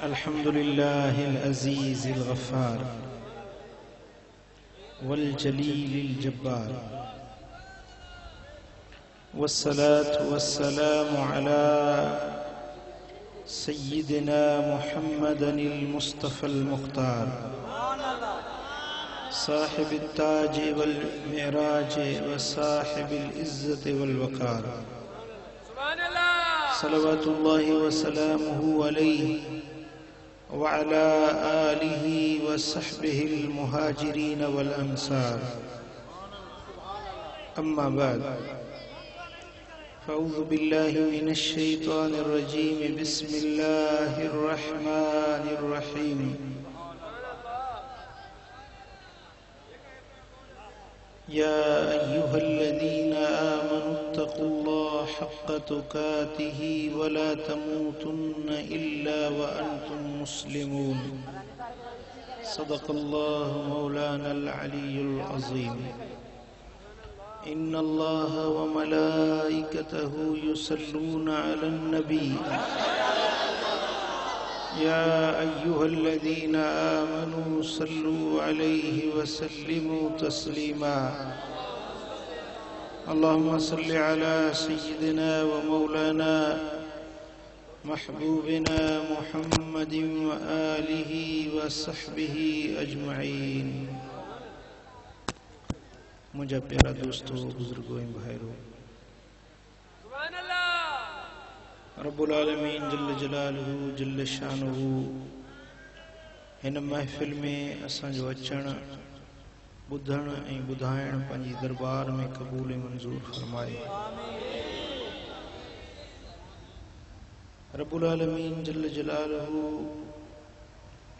अल्हम्दुलिल्लाहिल अज़ीज़िल गफ़्फ़ार वल जलीलिल जब्बार वस्सलातु वस्सलामु अला सय्यिदिना मुहम्मदिल मुस्तफ़ल मुख्तार साहिबित ताज वल मिअराज व साहिबिल इज़्ज़त वल वक़ार सल्लल्लाहु व सल्लमुहु अलैहि व अला आलिहि व सहबिहिल मुहाजिरीन वल अंसार अम्मा बाद फ़अऊज़ु बिल्लाहि मिनश शैतानिर रजीम बिस्मिल्लाहिर रहमानिर रहीम या अय्युहल्लज़ीना आमनुत्तक़ुल्लाह हक़्क़ तुक़ातिही व ला तमूतुन्न इल्ला व अंतुम मुस्लिमून सदक़ल्लाहु मौलानल अलीयुल अज़ीम इन्नल्लाह व मलाइकतहु युसल्लूना अलन नबी या अय्युहल्लज़ीना आमनू सल्लू अलैहि व सल्लिमू तस्लीमा अल्लाहुम्मा सल्लि अला सय्यिदिना व मौलाना महबूबिना मुहम्मदिन व आलिहि व सहबिहि अजमईन। मुझे प्यारा दोस्तों, बुजुर्गों, भाइयों, रब्बुल आलमीन जल्ल जलालहू जल्ल शानुहु हिन महफ़िल में असांजो अचण ॿुधण ऐं ॿुधाइण पंहिंजी दरबार में क़बूल मंज़ूर फरमाए। रब्बुल आलमीन जल्ल जलालहू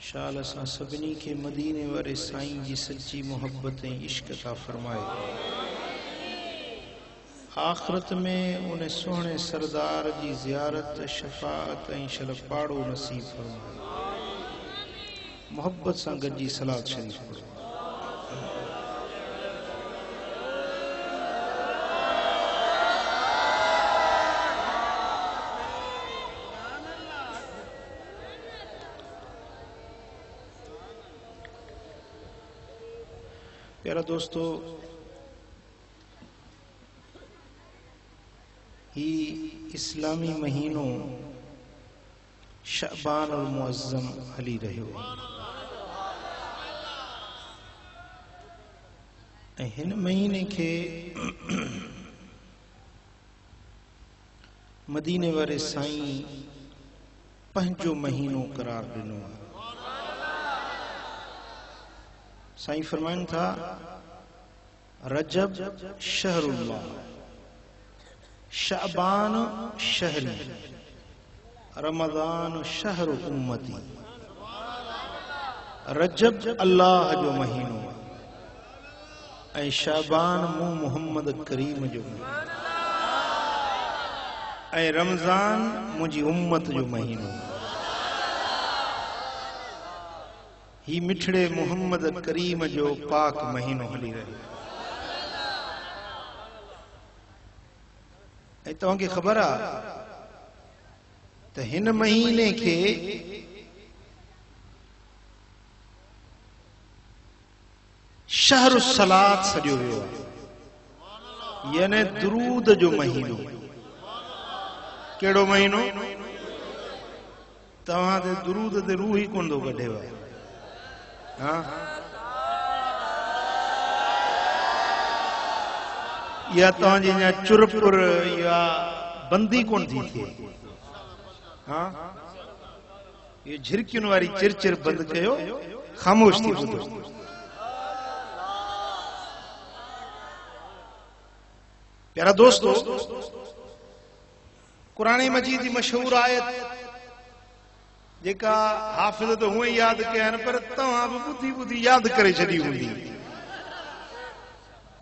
शाल असां सभिनी खे मदीने वारे साईं जी सच्ची मोहब्बत ऐं इश्क़ अता फरमाए। आख़िरत में उन सोहणे सरदार जी ज़ियारत शफ़ाअत ऐं शलपाड़ो नसीब फरमाए। मोहब्बत सां गॾिजी सलात शरीफ़ पढ़ो। प्यारा दोस्तों, ही इस्लामी महीनो शअबान अल मुअज़्ज़म हली रहियो ऐं हिन महीने खे मदीने वारे साईं पंहिंजो महीनो करार ॾिनो आहे। साईं फरमाइनि था, रजब शहरुल्लाह, शअबान शहरी, रमज़ान शहरु उम्मती। रजब अल्लाह जो महीनो ऐं शअबान मूं मुहम्मद करीम जो ऐं रमज़ान मुंहिंजी उम्मत जो महीनो। ही मिठड़े मुहम्मद करीम जो पाक महीनो हली रहियो। ऐं तव्हांखे ख़बर आहे त हिन महीने खे शहरु सलात सॾियो वियो आहे, यानी दुरूद जो महीनो। कहिड़ो महीनो? तव्हां ते दुरूद ते रूह ई कोन थो कढेव। हाँ, या तव्हांजी अञा चुरपुर या बंदी कोन थी थिए। हाँ, ये झिरकियुनि वारी चिरचिर बंदि कयो, ख़ामोश थी ॿुधो। प्यारा दोस्तों, कुरान मजीद जी मशहूर आयत जेका हाफ़िज़ तो हूअं ई यादि कया आहिनि, पर तव्हां बि ॿुधी ॿुधी यादि करे छॾी हूंदी।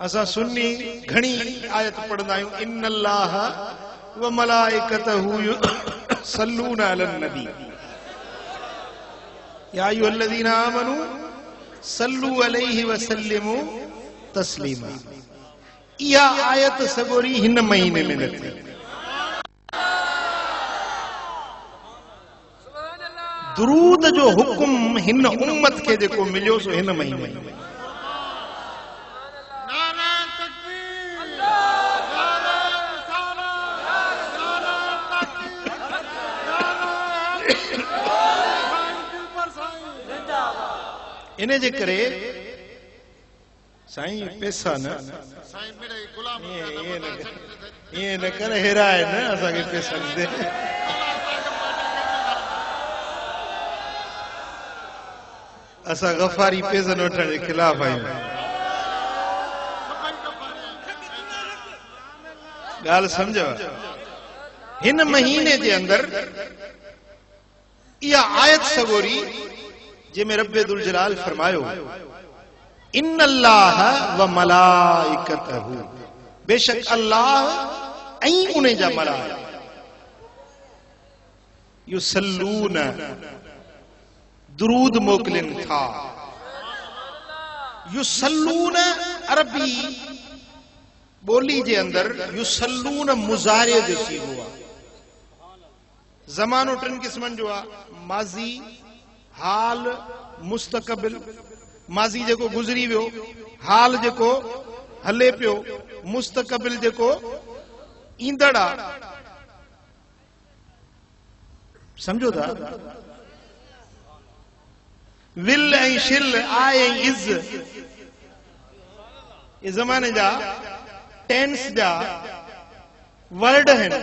असां सुन्नी घणी आयत पढ़ंदा आहियूं, इन्नल्लाह व मलाइकतहु युसल्लूना अलन नबी या अय्युहल्लज़ीना आमनू सल्लू अलैहि व सल्लिमू तस्लीमा। इहा आयत सगोरी हिन महीने में निकिती। दुरूद जो हुकुम हिन उम्मत के जेको मिलियो सो हिन महीने में। इने जे करे साईं पैसा न ये न करे हेराए न असा के पैसा दे असा गफारी पैसा वठण के खिलाफ आहियूं। गाल समझो हिन महीने जे अंदर इहा आयत सगोरी जंहिंमें रब्बे दुल जलाल फरमायो इन्नल्लाह व मलाइकतहू, बेशक अल्लाह ऐं उन जा मलाइका युसल्लून दुरूद मोकिलिन था। युसल्लून अरबी बोली जे अंदर युसल्लून मुजारे जो सीगो आहे। ज़मानो टिन क़िस्मनि जो आहे, माज़ी, हाल, मुस्तक़बिल। माज़ी जेको गुज़री वियो, हाल जेको हले पियो, मुस्तक़बिल जेको ईंदड़ आहे। समझो था? विल ऐं शिल, आय ऐं इज़, ये ज़माने जा टेंस जा वर्ड आहिनि।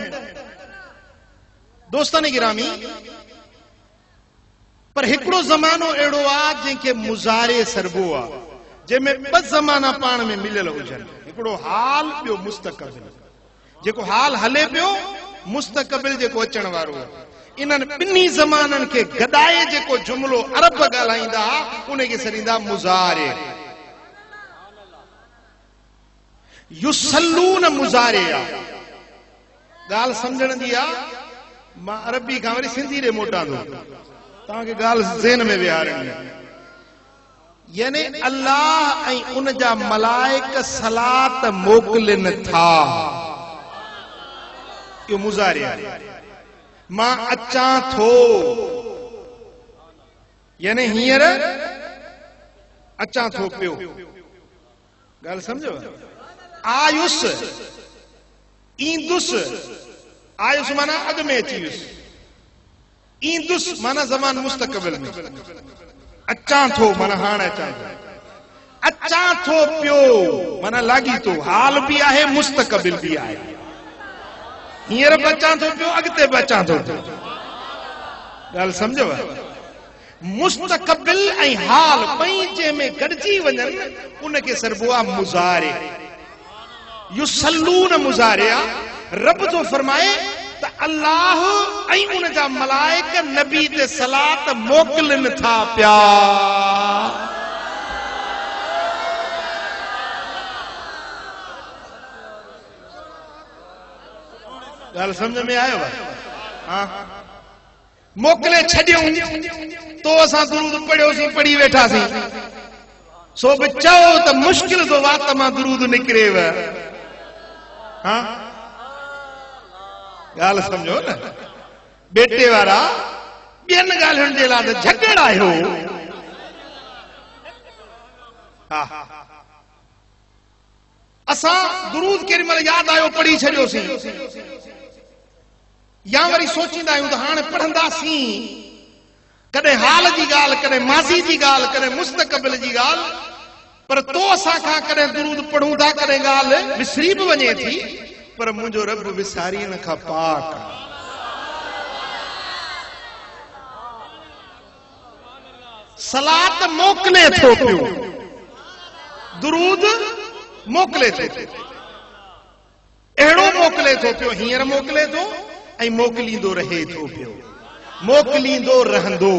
दोस्तन गिरामी, पर हिकिड़ो ज़मानो अहिड़ो आहे जंहिंखे मुज़ारे सरबो आहे, जंहिंमें ॿ ज़माना पाण में मिलियल हुजनि। हिकिड़ो हाल, ॿियो मुस्तक़बिल। जेको हाल हले पियो, मुस्तक़बिल जेको अचण वारो आहे। इन्हनि ॿिन्ही ज़माननि खे गॾाए जेको जुमिलो अरब ॻाल्हाईंदा उनखे सॾींदा मुज़ारे। युसल्लून मुज़ारे आहे। ॻाल्हि सम्झण जी आहे। मां अरबी खां वरी सिंधी ॾे मोटां थो, तव्हांखे ॻाल्हि ज़हन में विहारणी आहे। यानी अल्लाह ऐं उन जा मलाइक सलात मोकिलिन था, इहो मुज़ारे आहे। मां अचां थो, यानी हींअर अचां थो पियो। ॻाल्हि सम्झो? आयुस, ईंदुस। आयुस माना अॻ में अची वियुसि, ईंदुस माना ज़मान मुस्तक़बिल में। अचां थो माना हाणे अचां थो। अचां थो पियो माना लागी थो, हाल बि आहे, मुस्तक़बिल बि आहे। हींअर बि अचां थो पियो, अॻिते बि अचां थो पियो। ॻाल्हि सम्झो? मुस्तक़बिल ऐं हाल ॿई जंहिंमें गॾिजी वञनि उनखे सरबो आहे मुज़ारे। युसल्लून मुज़ारे आहे। रब जो फरमाए त अल्लाह ऐं उन जा मलाइक नबी ते सलात मोकिलिन था पिया। ॻाल्हि सम्झ में आयो? हाँ, मोकिले छॾियूं तो असां दुरूद पढ़ियोसीं, पढ़ी वेठासीं। सो बि चओ त मुश्किल जो वात मां दुरूद निकिरेव। हाँ, ॻाल्हि सम्झो न? बेटे वारा ॿियनि ॻाल्हियुनि जे लाइ त झगड़ आयो। हा, असां दुरूद केॾी महिल यादि आयो पढ़ी छॾियोसीं, या वरी सोचींदा आहियूं त हाणे पढ़ंदासीं। कॾहिं हाल जी ॻाल्हि, कॾहिं माज़ी जी ॻाल्हि, कॾहिं मुस्तक़बिल जी ॻाल्हि। पर तो असां खां कॾहिं दुरूद पढ़ूं था, कॾहिं ॻाल्हि विसरी बि वञे थी। पर मुंहिंजो रब विसारी न खां पाक। सलात मोकिले थो पियो, दुरूद मोकिले थो पियो। अहिड़ो मोकिले थो पियो, हींअर मोकिले थो ऐं मोकिलींदो रहे थो पियो, मोकिलींदो रहंदो।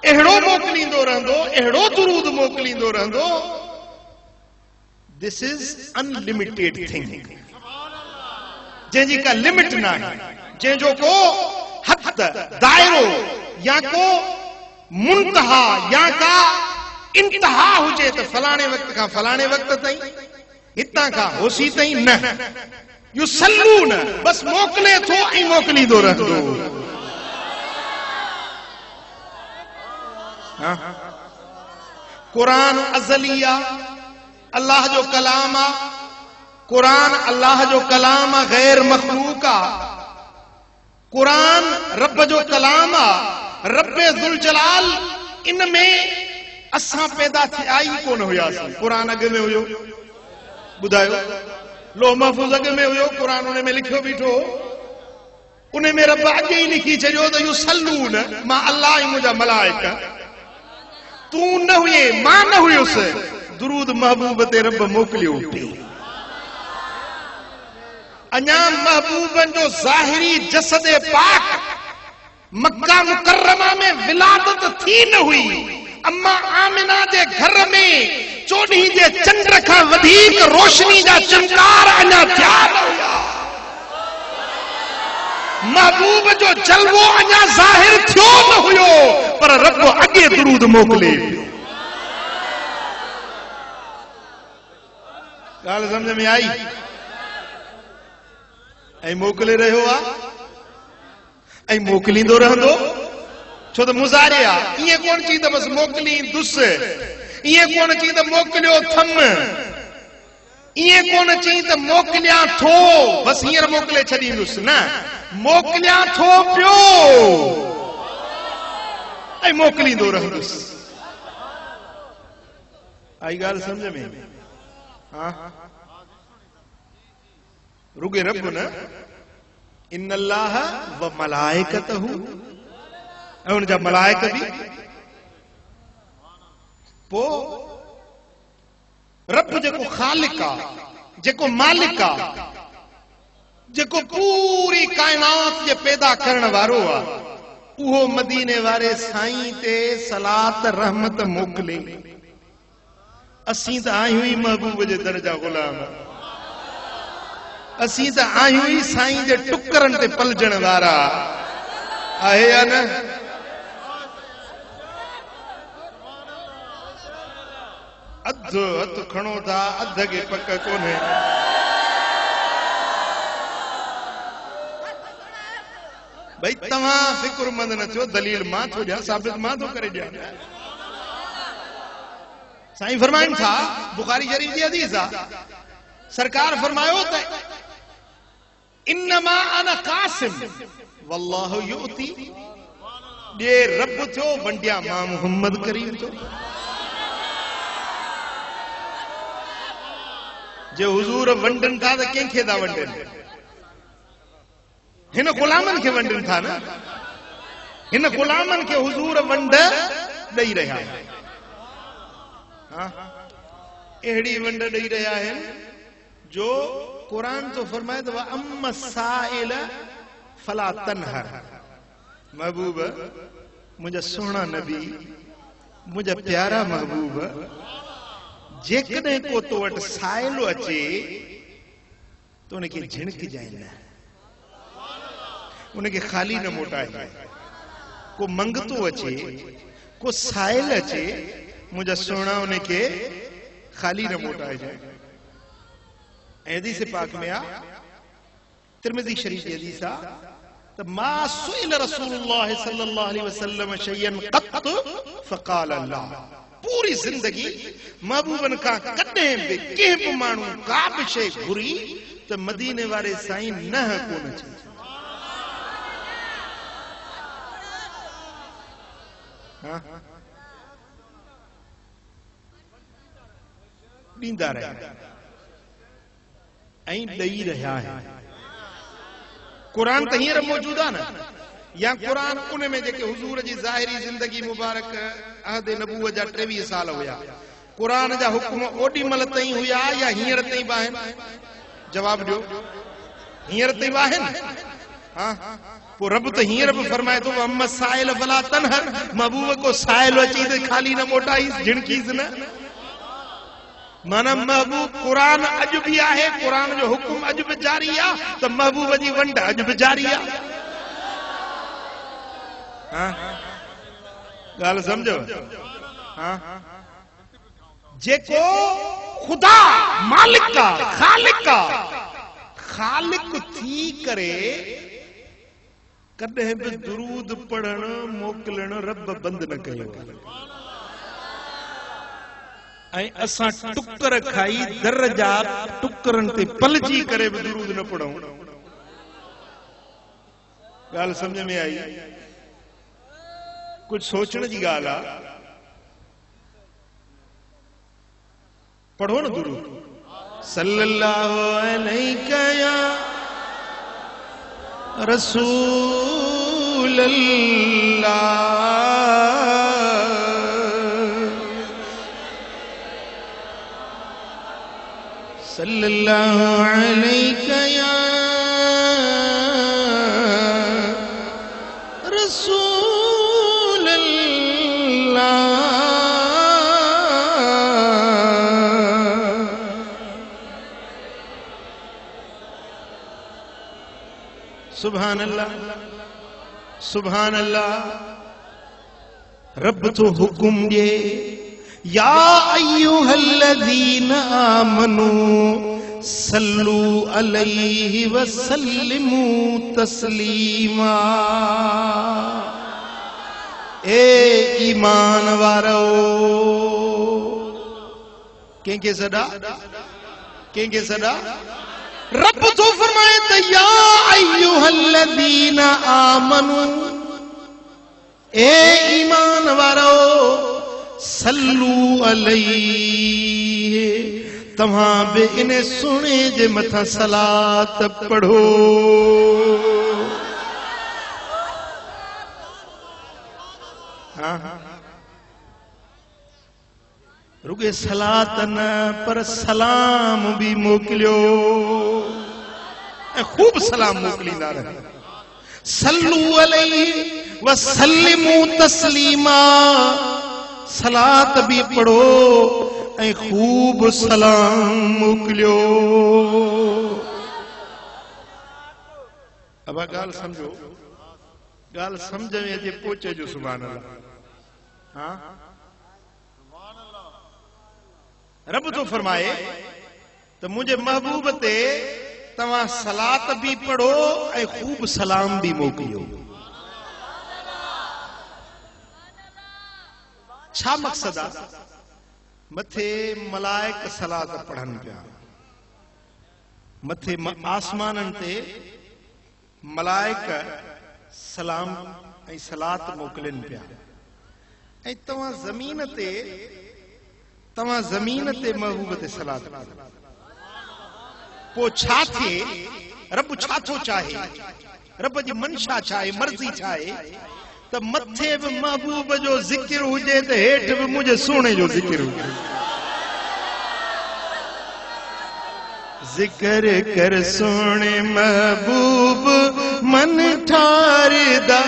अहिड़ो मोकिलींदो रहंदो, अहिड़ो दुरूद मोकिलींदो रहंदो। दिस इज अनलिमिटेड थिंग, जंहिंजी का लिमिट न आहे, जंहिंजो को हद, दायरो या को मुंतहा या का इंतहा हुजे त फलाणे वक्त खां फलाणे वक्त ताईं, हितां खां होसी ताईं न। युसल्लून बस मोकिले थो ऐं मोकिलींदो रहंदो। हाँ? कुरान अज़लिया अल्लाह जो कलाम आ, कुरान अल्लाह जो कलाम आ, गैर मखलूक आ। कुरान रब जो कलाम आ, रब्बे ज़ुल जलाल। इनमें असां पैदा थिया ई कोन हुयासीं। कुरान अॻ में हुयो, ॿुधायो, लोह महफूज़ अॻ में हुयो, कुरान उन में लिखियो बीठो। उन में रब अॻ ई लिखी छॾियो त युसल्लून, मां अल्लाह ऐं मुंहिंजा मलाइका। तू न हुए, मां न हुयुसि, दुरूद महबूब ते रब मोकिलियो पियो। अञा महबूबन जो ज़ाहिरी जसद पाक मक्का मुकर्रमा में विलादत थी न हुई। अम्मा आमिना जे घर में चोॾहीं जे चंड खां वधीक रोशनी जा चमकार अञा थिया न हुया। महबूब जो जलवो अञा ज़ाहिर थियो न हुयो, पर रब अॻे दुरूद मोकिले। ॻाल्हि सम्झ में आई? ऐं मोकिले रहियो आहे ऐं मोकिलींदो रहंदो। छो त मुज़ारे आहे। ईअं कोन चई त बसि मोकिलींदुस, ईअं कोन चई त मोकिलियो थम, ईअं कोन चई त मोकिलियां थो बसि हींअर मोकिले छॾींदुसि। न, मोकिलियां थो पियो ऐं मोकिलींदो रहंदुसि। आई ॻाल्हि सम्झ में? हाँ, रुगे रब न, इन्नल्लाह व मलाइकतहू, ऐं उनजा मलाइक बि। पो रब जेको ख़ालिक आ, जेको मालिक आ, जेको पूरी कायनात जे पैदा करण वारो आ, उहो मदीने वारे साईं ते सलात रहमत मोकिले। असीं त आहियूं ई महबूब जे दर जा गुलाम, असीं त आहियूं ई साईं जे टुकरनि ते पलजण वारा। आहे या न? अध हथ खणो था, अध खे पक कोन्हे। भाई तव्हां फिक्रमंद न थियो, दलील मां थो ॾियां, साबित मां थो करे ॾियां। साईं फरमाइनि था, बुखारी शरीफ जी हदीस आहे, सरकार फरमायो त इन्नमा अना कासिम वल्लाहु युती। ॾे रब थियो, वंडिया मां मोहम्मद करीम थियो। जे हुजूर वंडनि था त कंहिंखे था वंडनि? हिन गुलामनि खे वंडनि था न। हिन गुलामनि खे हुजूर वंड ॾेई रहिया आहिनि। अहिड़ी वंड ॾेई रहिया आहिनि जो कुरान तो फरमाए तो अम्मा साइल फला तनहर। महबूब, मुझे सोना नबी, मुझे प्यारा महबूब, जेकॾहिं को तो वटि साइलो अचे तो उनखे झिणक जाए न, उनखे खाली न मोटाए। को मंगतो अचे, को साइल अचे, मुझे सोना उनखे खाली न मोटाए जाए। हदीस पाक में आ, तिरमिज़ी शरीफ की हदीस आ, त मा सुइल रसूलुल्लाह सल्लल्लाहु अलैहि वसल्लम शयन क़त फ़क़ाल ला। पूरी जिंदगी महबूबन का कॾहिं बि कंहिं बि माण्हू का बि शइ घुरी त मदीने वारे साईं न कोन चई। ॾींदा रहिया ऐं ॾेई रहिया आहिनि। कुरान त हींअर मौजूद आहे न, या कुरान उन में जेके हुजूर जी ज़ाहिरी ज़िंदगी मुबारक अहद नबूवत जा 23 साल हुया, कुरान जा हुक्म ओॾी महिल ताईं हुया या हींअर ताईं बि आहिनि? जवाब ॾियो, हींअर ताईं बि आहिनि? हाँ, पोइ रब त हींअर बि फरमाए थो अम्मा साइल फला तनहर। महबूब को साइल अची त खाली न मोटाईस, झिणकीस न। माना महबूब कुरान अॼु बि आहे, कुरान जो हुकुम अॼु बि जारी आहे, त महबूब जी वंड अॼु बि जारी आहे। ॻाल्हि सम्झो? जेको ख़ुदा मालिक आहे, खालिक आहे, खालिक थी करे कॾहिं बि दुरूद पढ़ण मोकिलण रब बंद न कयो ऐं असां टुकर खाई दर जा टुकरनि ते पलजी करे बि दुरूद न पढ़ूं। ॻाल्हि समझ में आई? कुछ सोचण जी ॻाल्हि आहे। पढ़ो न दुरूद। सल्लल्लाहु अलैका या रसूल अल्लाह सल्लल्लाहु अलैका या रसूल अल्लाह सुभान अल्लाह सुभान अल्लाह। रब तो हुकुम दे या अय्युहल्लज़ीना आमनू सल्लू अलैहि वसल्लिमू तस्लीमा। ए ईमान वारो कंहिंखे सदा कंहिंखे सदा रब तो फरमाए त या अय्युहल्लज़ीना आमनू ए ईमान वारो सल्लू अलैहि तव्हां बि इन सुणे जे मथां सलात पढ़ो। रुगे सलात न पर सलाम भी मोकिलियो ऐं खूब सलाम मोकिलींदा रहे। सल्लू अलैहि वसल्लिमू तस्लीमा। सलात भी पढ़ो ऐं खूब सलाम मोकिलियो। अब ॻाल्हि समझो, ॻाल्हि समझ में अचे पोचे जो सुभान अल्लाह। हाँ रब तो फरमाए तो मुझे महबूब ते तव्हां सलात भी पढ़ो ऐं खूब सलाम भी मोकिलियो। छा मकसद आहे? मथे मलाइक सलात पढ़न पिया, मथे आसमानन ते मलाइक सलाम ऐं सलात मोकिलन पिया ऐं तव्हां ज़मीन ते महबूब ते सलात पढ़ो। पो छा थे? रब छा थो चाहे? रब जी मनशा छा आहे? मर्ज़ी छा आहे? त मथे भी महबूब जो जिक्र हुजे त हेठ भी मुझे सोने जो जिक्र हुजे। जिक्र कर सोने महबूब मन ठारदा।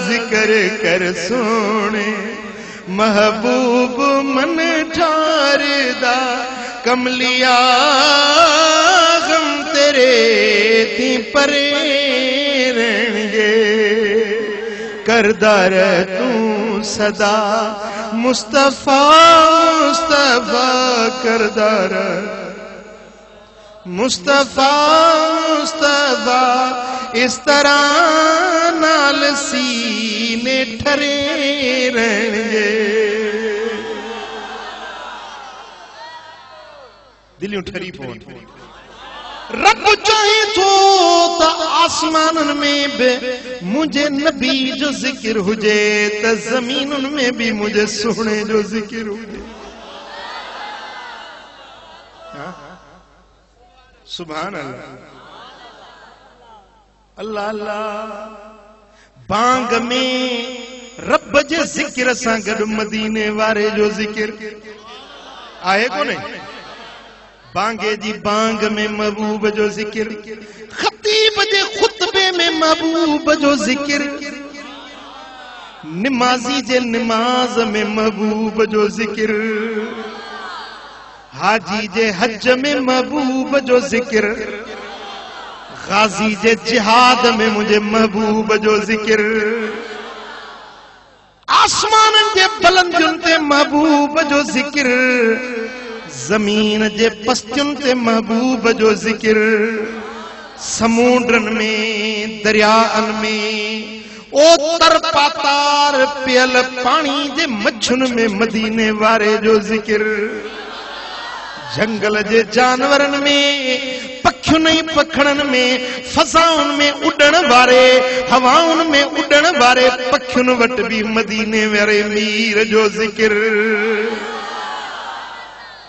जिक्र कर सोने महबूब मन ठारदा। कमलिया गम तेरे थी परे रहणगे। करदार तू सदा मुस्तफा मुस्तफा। करदार मुस्तफा मुस्तफा। इस तरह नाल सीने ठरे रहणगे। दिलियों ठरी पवन। रब चाहे तो आसमानन में भी मुझे नबी जो जिक्र हुजे त जमीनन में भी मुझे सोने जो जिक्र हुजे। सुभान अल्लाह अल्लाह अल्लाह। बांग में रब जे जिक्र सां गॾु मदीने वारे जो जिक्र आहे कोने? बांगे जी बांग में महबूब जो जिक्र। खतीब जे खुतबे में महबूब जो जिक्र। निमाजी जे निमाज में महबूब जो जिक्र। हाजी जे हज में महबूब जो जिक्र। गाजी जे जिहाद में मुझे महबूब जो जिक्र। आसमान जे बुलंदियुनि ते महबूब जो जिक्र। जमीन जे पस्तियुनि ते महबूब जो जिक्र। समुंडन में दरियान में ओ तर पातार पियल पानी जे मच्छुन में मदीने वारे जो जिक्र जंगल जे जानवरन में पखियुन पखड़न में फसाउन में उड़न वारे हवाउन में उड़न वारे पखियुन वट भी मदीने वारे मीर जो जिक्र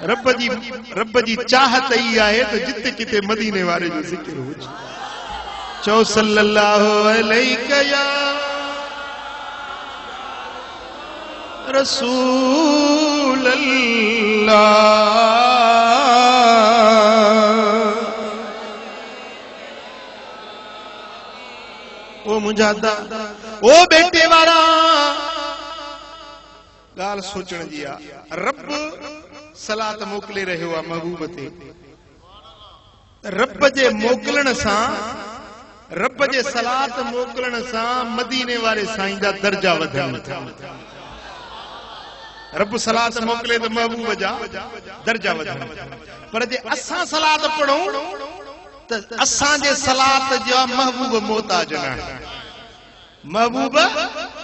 रब जी चाहत ही आहे तो जिते किते मदीने वारे जो जिक्र हो चो सल्लल्लाहु अलैहि या रसूल अल्लाह ओ मुजादा ओ बेटे वारा गाल सोचण जी आ रब सलात मोकले रहियो आ महबूब ते रब जे मोकलण सा रब जे सलात मोकलण सा मदीने वारे साईं जा दर्जा वधन रब सलात मोकले तो महबूब जा दर्जा वधन पर जे असां सलात पढ़ो तो असां जे सलात जा महबूब मोहताज न महबूब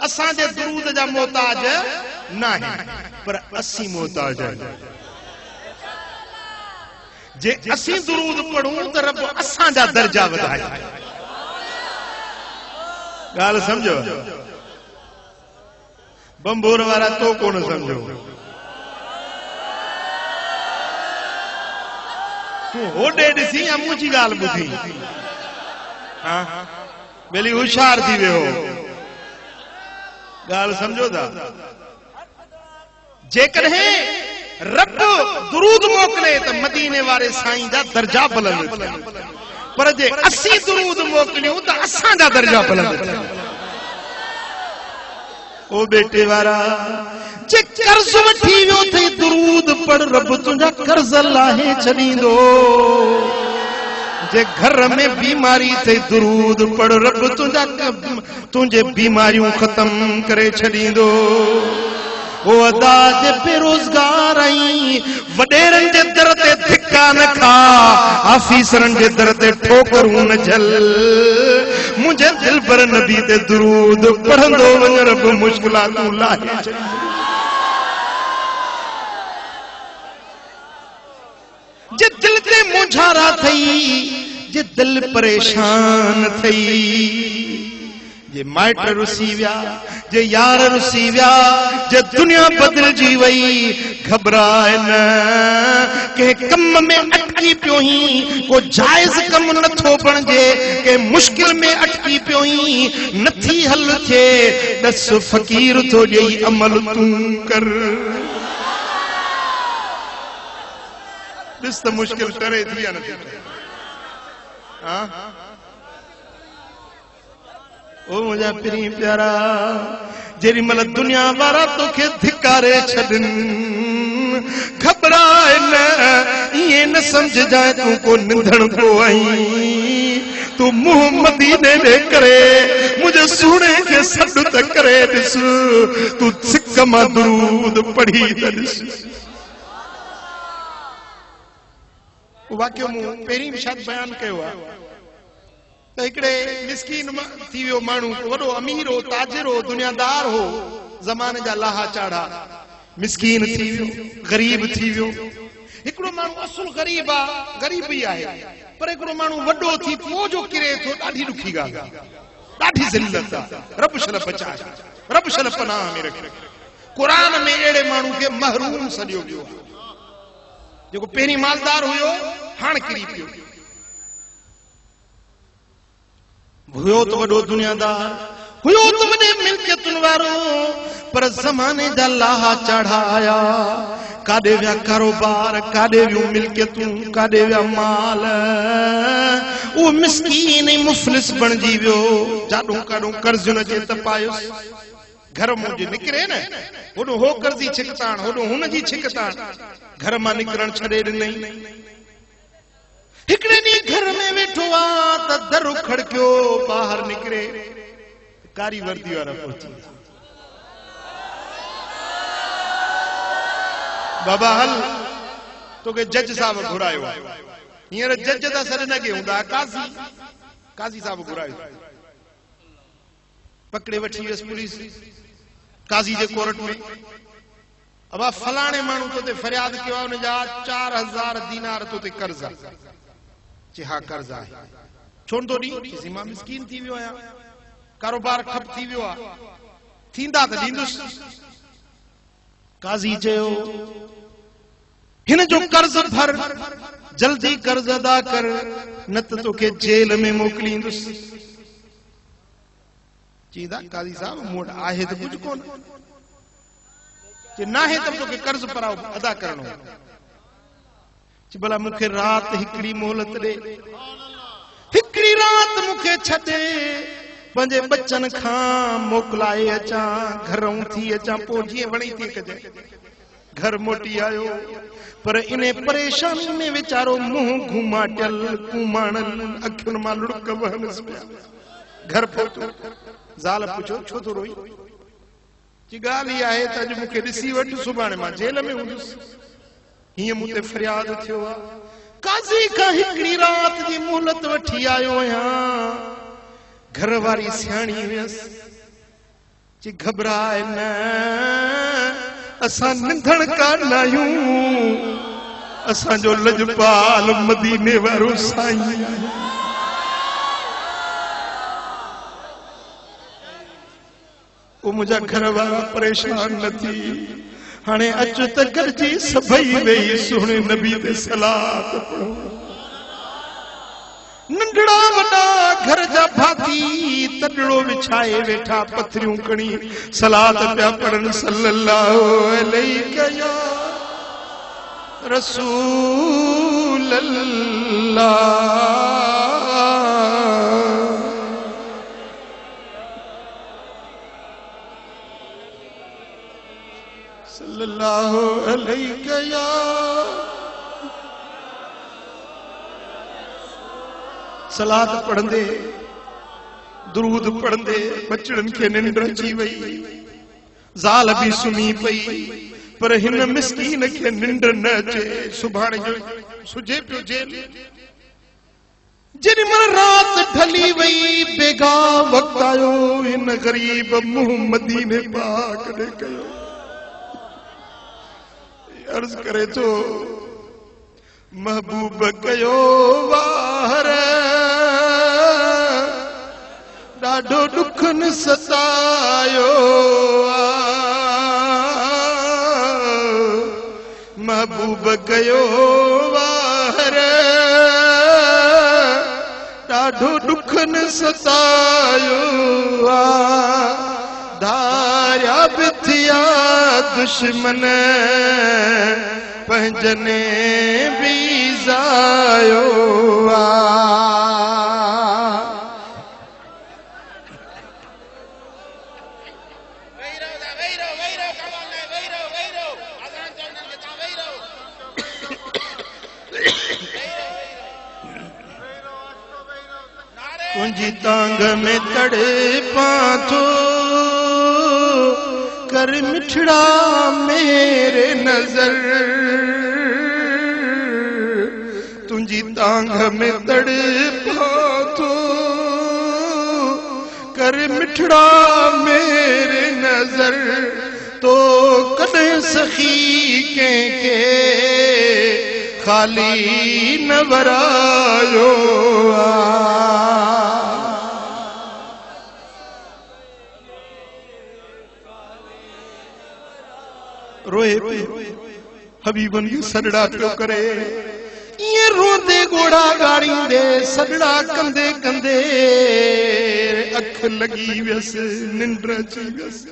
असां जे दुरूद जा मोहताज ना पर असी मोहताज जे असी दुरूद पढ़ूं तो रब असां जा दर्जा वधाए गाल समझो बंबोर वारा तो कौन समझो तू होडे ॾिसी या मुंहिंजी ॻाल्हि ॿुधी हाँ बेली होशियार थी वियो ॻाल्हि समझो था जेकॾहिं रब दुरूद मोकले तो मदीने वारे साईं जा दर्जा बुलंद थिया पर जे असी दुरूद मोकलियूं तो असां जा दर्जा बुलंद थिया ओ बेटे वारा जे कर्ज वठी वियो थई दुरूद पढ़ रब तुंहिंजा कर्ज लाहे छॾींदो जे घर में बीमारी थई दुरूद पढ़ रब तुंहिंजे बीमारियूं खत्म करे छॾींदो ओ अदा जे बेरोजगार आई वडेरन जे दर ते धिक्का न खा ऑफिसरन जे दर ते ठोकरूं न झल मुझे दिल पर नबी ते दुरूद पढ़ंदो वञ रब मुश्किलातूं लाहे जे दिल ते मुंझारा थई जे दिल परेशान थई जे माइट रुसी विया जे यार रुसी विया जे दुनिया बदलजी वई घबराए न के कम में अटकी पियो ही को जायज कम नथो बणजे के मुश्किल में अटकी पियो ही नथी हल थे दस फकीर तो ॾेई अमल तू कर ॾिस त मुश्किल टरे थी या नथी हाँ ओ मुझा पिरी प्यारा जेरी मल दुनिया वारा तोखे धिकारे छॾन घबराए न ये न समझ जाए तू को निंधण को आई तू मुंह मदीने दे करे मुझे सुने के सॾ त करे ॾिस तू सिक मां दुरूद पढ़ी त ॾिस वाक्य मूं पहिरीं बि शायदि बयान कयो आहे त हिकिड़े मिसकीन थी वियो माण्हू वॾो अमीर हो ताजिर हो दुनियादार हो ज़माने जा लाहा चाढ़ा मिसकीन थी वियो गरीब थी वियो हिकिड़ो माण्हू असुल गरीब आहे गरीब ई आहे पर हिकिड़ो माण्हू वॾो थी पोइ जो किरे थो ॾाढी ॾुखी ॻाल्हि ॾाढी ज़िल्लत आहे रब शल बचाए रब शल पनाह में रखे क़ुरान में अहिड़े माण्हू खे महरूम सॾियो वियो आहे जेको पहिरीं मालदार हुयो हाणे किरी पियो हुयो तो वॾो दुनियादार हुयो तो वॾे मिल्कियतुनि वारो पर ज़माने जा लाहा चढ़ाया काॾे विया कारोबार काॾे वियूं मिल्कियतूं काॾे विया माल उहो मिस्कीन ऐं मुफ़लिस बणिजी वियो जाॾो काॾो कर्ज़ न जे त पायुसि घर मुंहिंजे निकिरे न होॾो हो कर्ज़ी छिकताण होॾो हुनजी छिकताण घर मां निकिरण छॾे ॾिनई हिकिड़े ॾींहुं घर में वेठो आहे त दर खड़कियो ॿाहिरि निकिरे कारी वर्दी वारा पहुची बाबा हल तोखे जज साहब घुरायो आहे हींअर जज त सॾ न के हूंदा काज़ी साहब घुरायो पकड़े वठी वियसि पुलिस काज़ी जे कोर्ट में अब फलाणे माण्हू तो ते फरियाद कयो आहे उन जा 4000 दीनार तो ते कर्ज आहे जे हा कर्ज आहे छोड़ तो डी किसी मां मिस्कीन थी वियो आया कारोबार ठप थी वियो आहे थींदा त ॾींदुसि काज़ी चयो हिन जो कर्ज भर जल्दी कर्ज अदा कर न त तोखे जेल में मोकिलींदुसि चीदा काज़ी साहब मूं वटि आहे त कुझु कोन ना है तब तो के कर्ज पराओ अदा करणो भला मूंखे रात हिकड़ी मोहलत दे हिकड़ी रात मूंखे छॾे पंहिंजे बच्चन खां मोकलाए अचां घरों थी अचां पोइ जीअं वणी थी कजे घर मोटी आयो पर इने परेशानी में वीचारो मुंह घुमाटियल कुमाणल अखियुनि मां लुड़क वहनस पिया घर पहुतो ज़ाल पुछो छो तो रोई जी गाली आहे त अॼु मूंखे ॾिसी वठ सुभाणे मां जेल में हूंदुसि हीअं मूं ते फरियाद थियो आहे काज़ी खां हिकड़ी रात जी मोहलत वठी आयो आहियां घर वारी सियाणी हुयसि जी घबराए न असां निंधण कान आहियूं असांजो लजपाल मदीने वारो साईं वो मुझा घर वाला परेशान न थी हाणे अच त गरजी सभई वेही सोहणे नबी ते सलात पढ़ो नंढड़ा वॾा घर जा भाती तडड़ो विछाए वेठा पथरियूं कणी सलात पिया पढ़न सल्लल्लाहु अलैहि या रसूल अल्लाह सल्लल्लाहु अलैहि या सलात पढ़ंदे दुरूद पढ़ंदे बचड़न के निंड अची वई ज़ाल भी सुम्ही पई पर हिन मिस्कीन के निंड न अचे सुभाणे जो सुजे पियो जेल जेॾी महिल रात ढली वई बेगा वक्त आयो हिन गरीब मुंह मदीने पाक ॾे कयो अर्ज करे तो महबूब कयो वार ॾाढो दुख न सतायो महबूब कयो वार ॾाढो दुख न सतायो धारिया बि थिया दुश्मन पंहिंजने बि ज़ायो तुंहिंजी तांग में तड़े पाथो कर मिठड़ा मेरे नजर तुंहिंजी तांग में तड़े पाथो कर मिठड़ा मेरे नजर तो कॾहिं सखी कंहिंखे खाली न वरायो रोए हबीबन की सदड़ा पियो करे ये रोंदे गोड़ा गाड़ींदे सदड़ा कंदे कंदे अख लगी व्यस निंड अची व्यस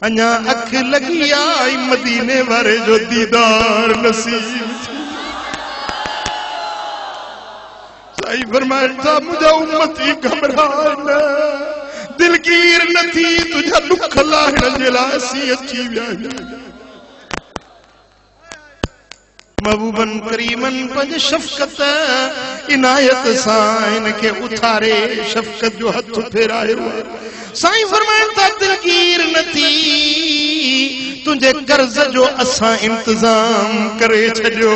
अञा अख लगी आई मदीने वारे जो दीदार नसीब साईं फरमाइनि था मुंहिंजा उम्मती घबराए न दिलगीर न थी तुझा दुख लाहिण जे लाइ असीं अची विया आहियूं महबूबन करीमन पंज शफ़क़त इनायत सां इनके उथारे शफ़क़त जो हथ फेरायो साईं फरमाइनि था दिलगीर न थी तुंहिंजे कर्ज़ जो असां इंतज़ाम करे छॾियो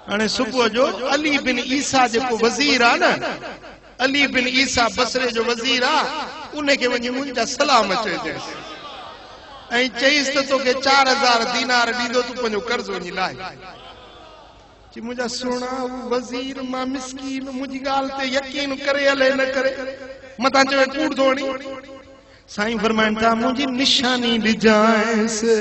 हाणे सुबुह जो अली बिन ईसा जेको वज़ीर आ न, अली बिन ईसा बसरे जो वज़ीर आ, उनखे वञी मुंहिंजा सलाम चइजांइ ऐं चईसि त तोखे 4000 दीनार ॾींदो, तूं पंहिंजो कर्ज़ वञी लाहे। चई मुंहिंजा सुहिणा वज़ीर, मां मिस्कीन, मुंहिंजी ॻाल्हि ते यकीन करे हले न करे, मतां चवे कूड़ धोणी। साईं फरमाइनि था मुंहिंजी निशानी ॾिजांइसि,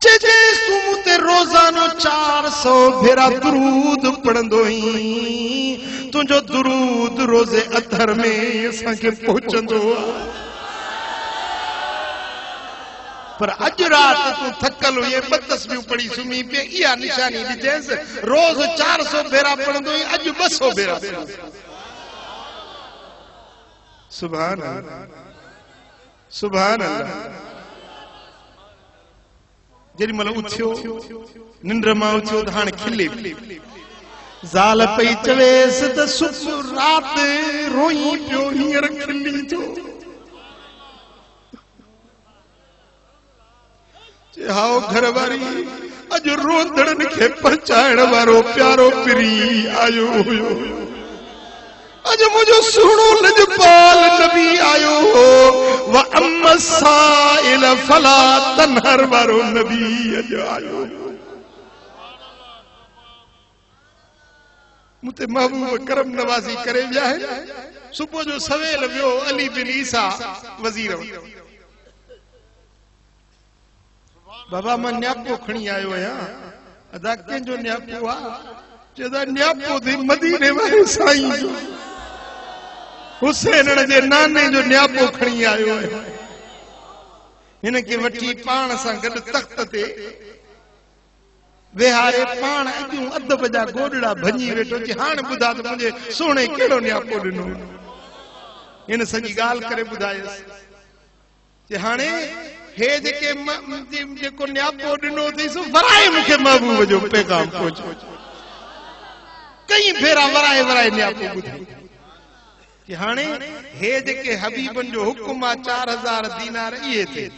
चइजांइसि तूं मूं ते रोज़ानो 400 भेरा दुरूद पढ़ंदो आहीं, तुंहिंजो दुरूद रोज़े अथर में असांखे पहुचंदो आहे। पर अज रात तू थकल हुई 2 तस्बीहूं पढ़ी सुम्ही पे, इहा निशानी ॾिजांइसि, रोज़ 400 भेरा पढ़ंदो हुई, अज 200 भेरा। सुभान अल्लाह, सुभान अल्लाह। जेॾी महिल उथियो, निंड मां उथियो त हाणे खिले ज़ाल पई चवेसि त सुबुह रात रोई पियो, हींअर खिली थो। हाओ घरवारी, अज रोंदड़नि खे पहुचाइण वारो प्यारो पिरी आयो हुयो, अज मुंहिंजो सुहिणो लजपाल नबी आयो हो, व अम्मा साइल फला तनहर वारो नबी अज आयो। मुते महबूब करम नवाज़ी करे विया आहिनि। सुबुह जो सवेल वियो अली बिन ईसा वज़ीर, बाबा मां न्यापो खणी आयो आहियां। अदा कंहिंजो न्यापो आहे? चवंदा न्यापो थी मदीने वारे साईं जो, हुसैन जे नाने जो न्यापो खणी आयो आहियां। हिनखे वठी पाण सां गॾु तख़्त ते वेहारे पाण अॼु अदब जा गोॾड़ा भञी वेठो। चई हाणे ॿुधा त मुंहिंजे सोणे कहिड़ो न्यापो ॾिनो। हिन सॼी ॻाल्हि करे ॿुधायसि। चई हाणे हे जेको न्यापो ॾिनो अथईसि वराए मूंखे महबूब जो पैगाम पहुचो। कई भेरा वराए वराए न्यापो ॿुधाई कि हाणे हे जेके हबीबन जो हुकुम आहे 4000 दीनार इहे थिए,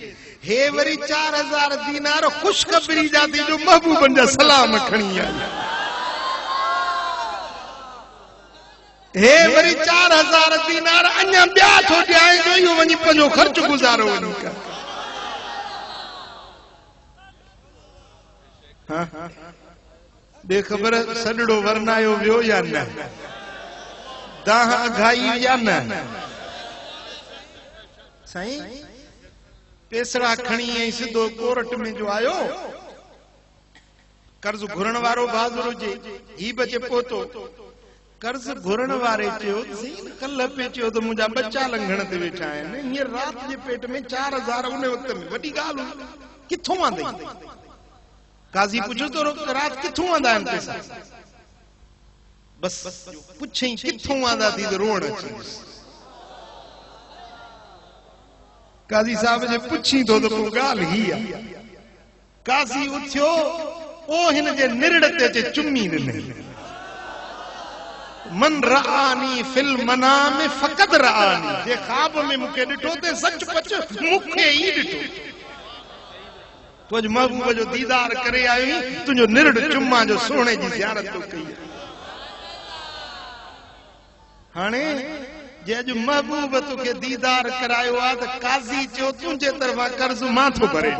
हे वरी 4000 दीनार ख़ुशख़बरी जा थी जो महबूबन जा सलाम खणी आई। हे वरी 4000 दीनार अञा ॿिया थो ॾियाए जो इहो वञी पंहिंजो ख़र्च गुज़ारो वञी कर। बेखबर सॾड़ो वरनायो वियो या न, दाह अघाई या न। साईं पेसड़ा खणी ऐं सिधो कोर्ट में जो आयो, कर्ज घुरण वारो बहादुर हुजे, ही बचे पोतो कर्ज घुरण वारे चयो कल्ह पे चयो त मुंहिंजा बच्चा लंघण ते वेठा आहिनि, हींअर रात जे पेट में 4000 उन वक़्त में वॾी ॻाल्हि हुई, किथों आंदई? काज़ी पुछो तो रात किथों आंदा आहिनि पैसा? बस पुछई किथों आंदा थी त रोअण अची। काज़ी साहब जे पुछी तो त को ॻाल्हि ही आहे। काज़ी उथियो, ओ हिन जे निरड़ ते अचे चुम्मी ॾिनई। मन रआनी फिल मनाम फ़क़द रआनी, जे ख्वाब में मूंखे ॾिठो ते सचपच मूंखे ई ॾिठो। तो अॼु महबूब जो दीदार करे आयो, तुंहिंजो निरड़ चुम्मा जो सोने जी ज़ियारत तो कई। हाणे जे अॼु महबूब तोखे दीदार करायो आहे त काज़ी चयो तुंहिंजे तरफ़ां कर्ज़ मां थो भरे।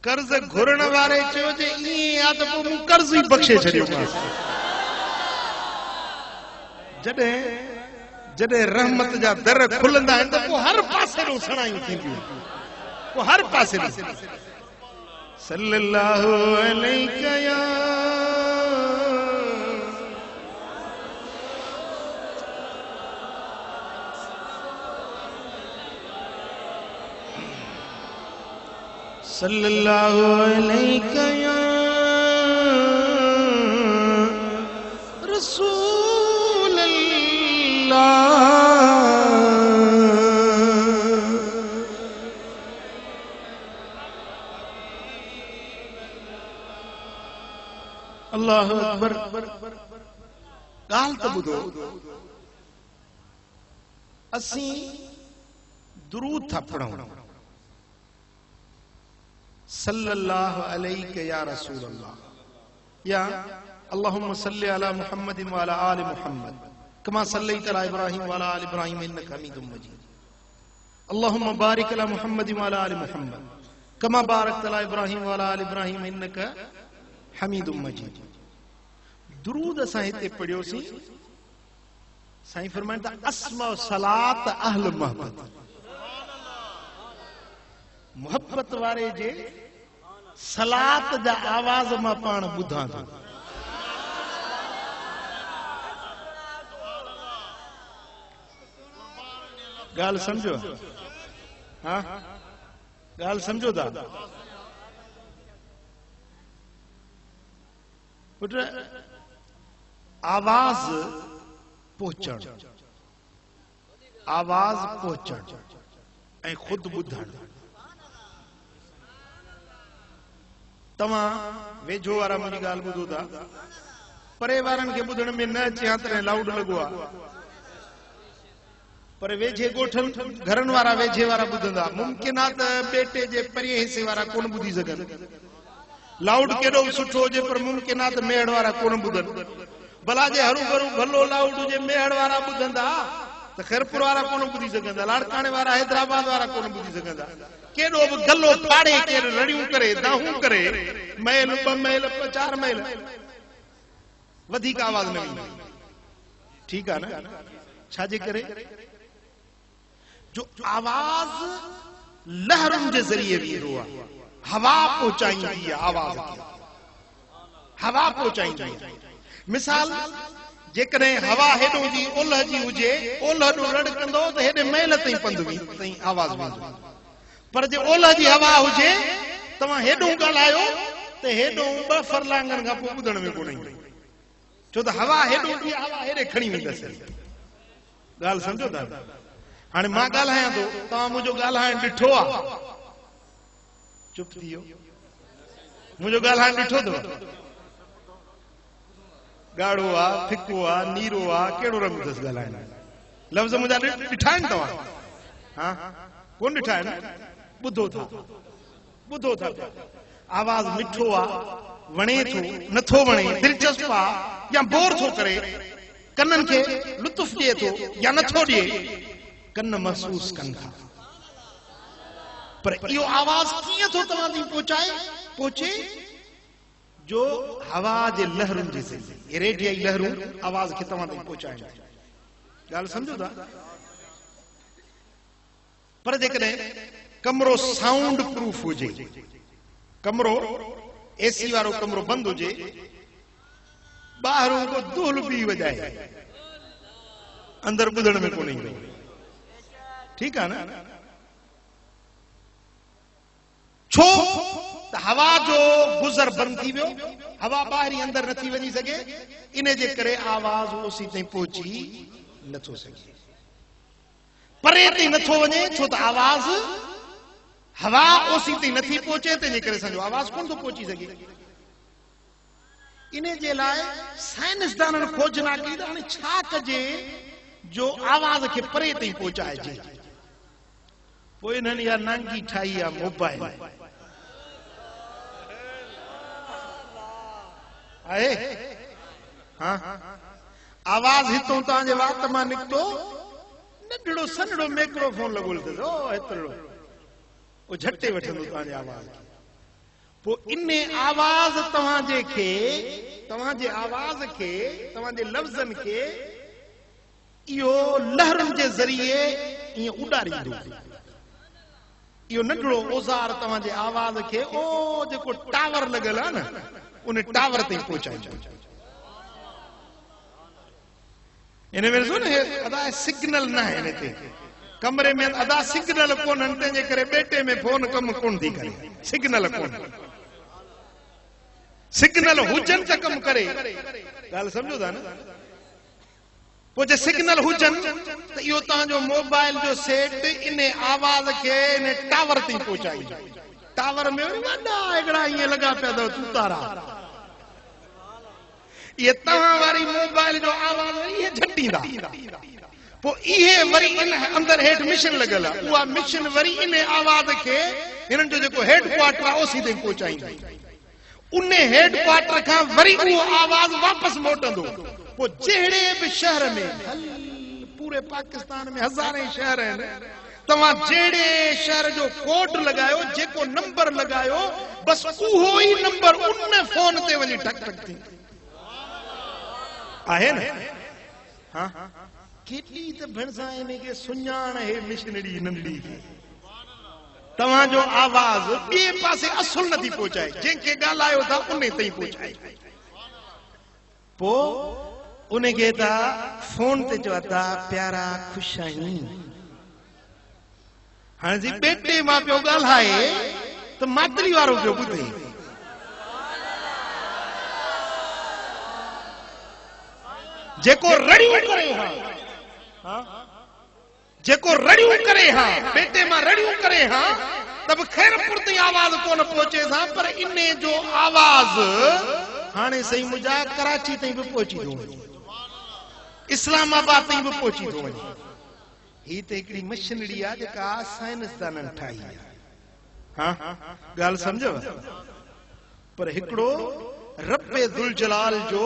कर्ज़ घुरण वारे चयो जे ईअं आहे त पोइ मूं कर्ज़ ई बख़्शे छॾियो। जॾहिं रहमत जा दर खुलंदा आहिनि त पोइ हर पासे ॾों सणायूं थींदियूं, पोइ हर पासे ॾों। सल्लल्लाहु अलैका या सल्लल्लाहु अलैका या रसूल अल्लाह। अल्लाहु अकबर। ॻाल्हि त ॿुधो, असीं दुरूद था पढ़ूं, सल्लल्लाहु अलैहि या रसूल अल्लाह, या अल्लाहुम्मा सल्लि अला मुहम्मदिन व अला आलि मुहम्मद कमा सल्लैत अला इब्राहीम व अला आलि इब्राहीम इन्नका हमीदुम मजीद। अल्लाहुम्मा बारिक अला मुहम्मदिन व अला आलि मुहम्मद कमा बारकत अला इब्राहीम व अला आलि इब्राहीम इन्नका हमीदुम मजीद। दुरूद असां हिते पढ़ियोसीं। साईं फरमाइनि था अस्मा सलात अहल मोहब्बत, मोहब्बत वारे जे सलात जा आवाज मां पाण ॿुधां थो। ॻाल्हि सम्झो? हा, ॻाल्हि सम्झो था? पुट, आवाज पहुचण, आवाज पहुचण ऐं खुद ॿुधण। तव्हां वेझो वारा मुंहिंजी ॻाल्हि ॿुधो था, परे वारनि खे ॿुधण में न अचे हा तॾहिं लाउड लॻो आहे, पर वेझे ॻोठनि घरनि वारा वेझे वारा ॿुधंदा। मुमकिन आहे त बेटे जे परे हिसे वारा कोन ॿुधी सघनि। लाउड केॾो बि सुठो हुजे पर मुमकिन आहे त मेहड़ वारा कोन ॿुधनि। भला जे हरू भरू भलो लाउड हुजे मेहड़ वारा ॿुधंदा त खैरपुर वारा कोन ॿुधी सघंदा, लाड़काणे वारा हैदराबाद वारा कोन ॿुधी सघंदा। केॾो बि गलो फाड़े केरु रड़ियूं करे दाहूं करे मैल ॿ मैल 4 मैल वधीक आवाज न ईंदी। ठीकु आहे न? छाजे करे? जो आवाज लहरुनि जे ज़रिए वेंदो आहे, हवा पहुचाईंदी आहे आवाज खे, हवा पहुचाईंदी आहे। मिसाल, जेकॾहिं हवा हेॾो जी ओलह जी हुजे, ओलह ॾो रड़कंदो त हेॾे मैल ताईं पंधु ताईं आवाज वेंदो। पर जे ओलह जी हवा हुजे, तव्हां हेॾो ॻाल्हायो त हेॾो 2 फरलांगनि खां पोइ ॿुधण में कोन ईंदो, छो त हवा हेॾो जी हवा हेॾे खणी वेंदसि। ॻाल्हि सम्झो था? हाणे मां ॻाल्हायां थो, तव्हां मुंहिंजो ॻाल्हाइण ॾिठो आहे? चुप थी वियो। मुंहिंजो ॻाल्हाइण ॾिठो अथव? ॻाढ़ो आहे, फिको आहे, नीरो आहे, कहिड़ो रंग अथसि ॻाल्हाइण? लफ़्ज़ मुंहिंजा ॾिठा आहिनि तव्हां? हा, कोन ॾिठा आहिनि? ॿुधो था, ॿुधो था। आवाज़ मिठो आहे, वणे थो, नथो वणे, दिलचस्प आहे या बोर थो करे, कननि खे लुत्फ़ ॾिए थो या नथो ॾिए, कन महसूस कनि था। पर इहो आवाज़ कीअं थो तव्हां ताईं पहुचे? जो हवा जे लहरुनि जे ज़रिए, रेडियाई लहरूं आवाज़ खे तव्हां ताईं पहुचाइनि। ॻाल्हि सम्झो था? पर जेकॾहिं कमरो साउंड प्रूफ हुजे, कमरो एसी वारो कमरो बंदि हुजे, ॿाहिरों को दुहल बि वॼाए, अंदरि ॿुधण में कोन ईंदो। ठीकु आहे न? छो त हवा जो गुज़र बंदि थी वियो, हवा ॿाहिरि अंदरि नथी वञी सघे, इन जे करे आवाज़ ओसी ताईं पहुची नथो सघे, परे ताईं नथो वञे, छो त आवाज़ हवा ओसी ताईं नथी पहुचे, तंहिंजे करे असांजो आवाज़ कोन थो पहुची सघे। इन जे लाइ साइंसदाननि खोजना कई त हाणे छा कजे जो आवाज़ खे परे ताईं पहुचाइजे। पोइ इन्हनि इहा नांगी ठाही आहे मोबाइल। आहे? हाँ, आवाज़ हितों तव्हांजे वात मां निकितो, नंढड़ो सन्हड़ो माइक्रोफोन लॻोल अथसि, ओ एतिरो, उहो झटे वठंदो तव्हांजे आवाज़ खे। पोइ इन आवाज़ तव्हांजे खे, तव्हांजे आवाज़ खे, तव्हांजे लफ़्ज़नि खे इहो लहरुनि जे ज़रिए ईअं उॾारींदो। इहो नंढड़ो औज़ार तव्हांजे आवाज़ खे ओ जेको टावर लॻल आहे न, उन टावर ताईं पहुचाईंदो। इन में ॾिसो न, अदा सिग्नल न आहे हिन ते कमरे में, अदा सिग्नल कोन्हनि, तंहिंजे करे बेटे में फोन कमु कोन थी करे, सिग्नल कोन। सिग्नल हुजनि त कमु करे। ॻाल्हि सम्झो था न? पोइ जे सिग्नल हुजनि त इहो तव्हांजो मोबाइल जो सेट इन आवाज़ खे इन टावर ताईं पहुचाईंदो। टावर में वॾा हिकिड़ा ईअं लॻा पिया अथव तूतारा, इहे तव्हां वारी मोबाइल जो आवाज़ इहे झटींदा। पो इहे वरी इन अंदर हेठ मिशन लगल आहे उहा मिशन वरी इन आवाज के हिननि जो जेको हेड क्वार्टर आहे ओसी ताईं पहुचाईंदी उन हेड क्वार्टर खां वरी उहो आवाज वापस मोटंदो पो जहिड़े बि शहर में पूरे पाकिस्तान में हज़ारे शहर आहिनि तव्हां जहिड़े शहर जो कोड लगायो जेको नंबर लगायो बस उहो ई नंबर उन फोन ते वञी ठक ठक थी आहे न हां केतली त भणसा इन के सुञाण है मिशनरी नंढी तव्हां जो आवाज बे पासे असुल नथी पहुचाए जंहिंखे ॻाल्हायो था उन ताईं पहुचाए पो उन के ता फोन ते चवा था प्यारा खुश आहीं हाणे जी बेटे मां पियो ॻाल्हाए त मातरी वारो पियो ॿुधे जेको रड़ियूं करे जेको रड़ियूं करे बेटे मां रड़ियूं करे तब खैरपुर ताईं आवाज कोन पहुचे पर इने जो आवाज हाणे सही मुंहिंजा कराची ताईं बि पहुची थो वञे इस्लामाबाद ताईं बि पहुची थो वञे ही त हिकिड़ी मशीनरी आहे जेका साइंसदाननि ठाही आहे ॻाल्हि सम्झव पर हिकिड़ो रब्बे दुल जलाल जो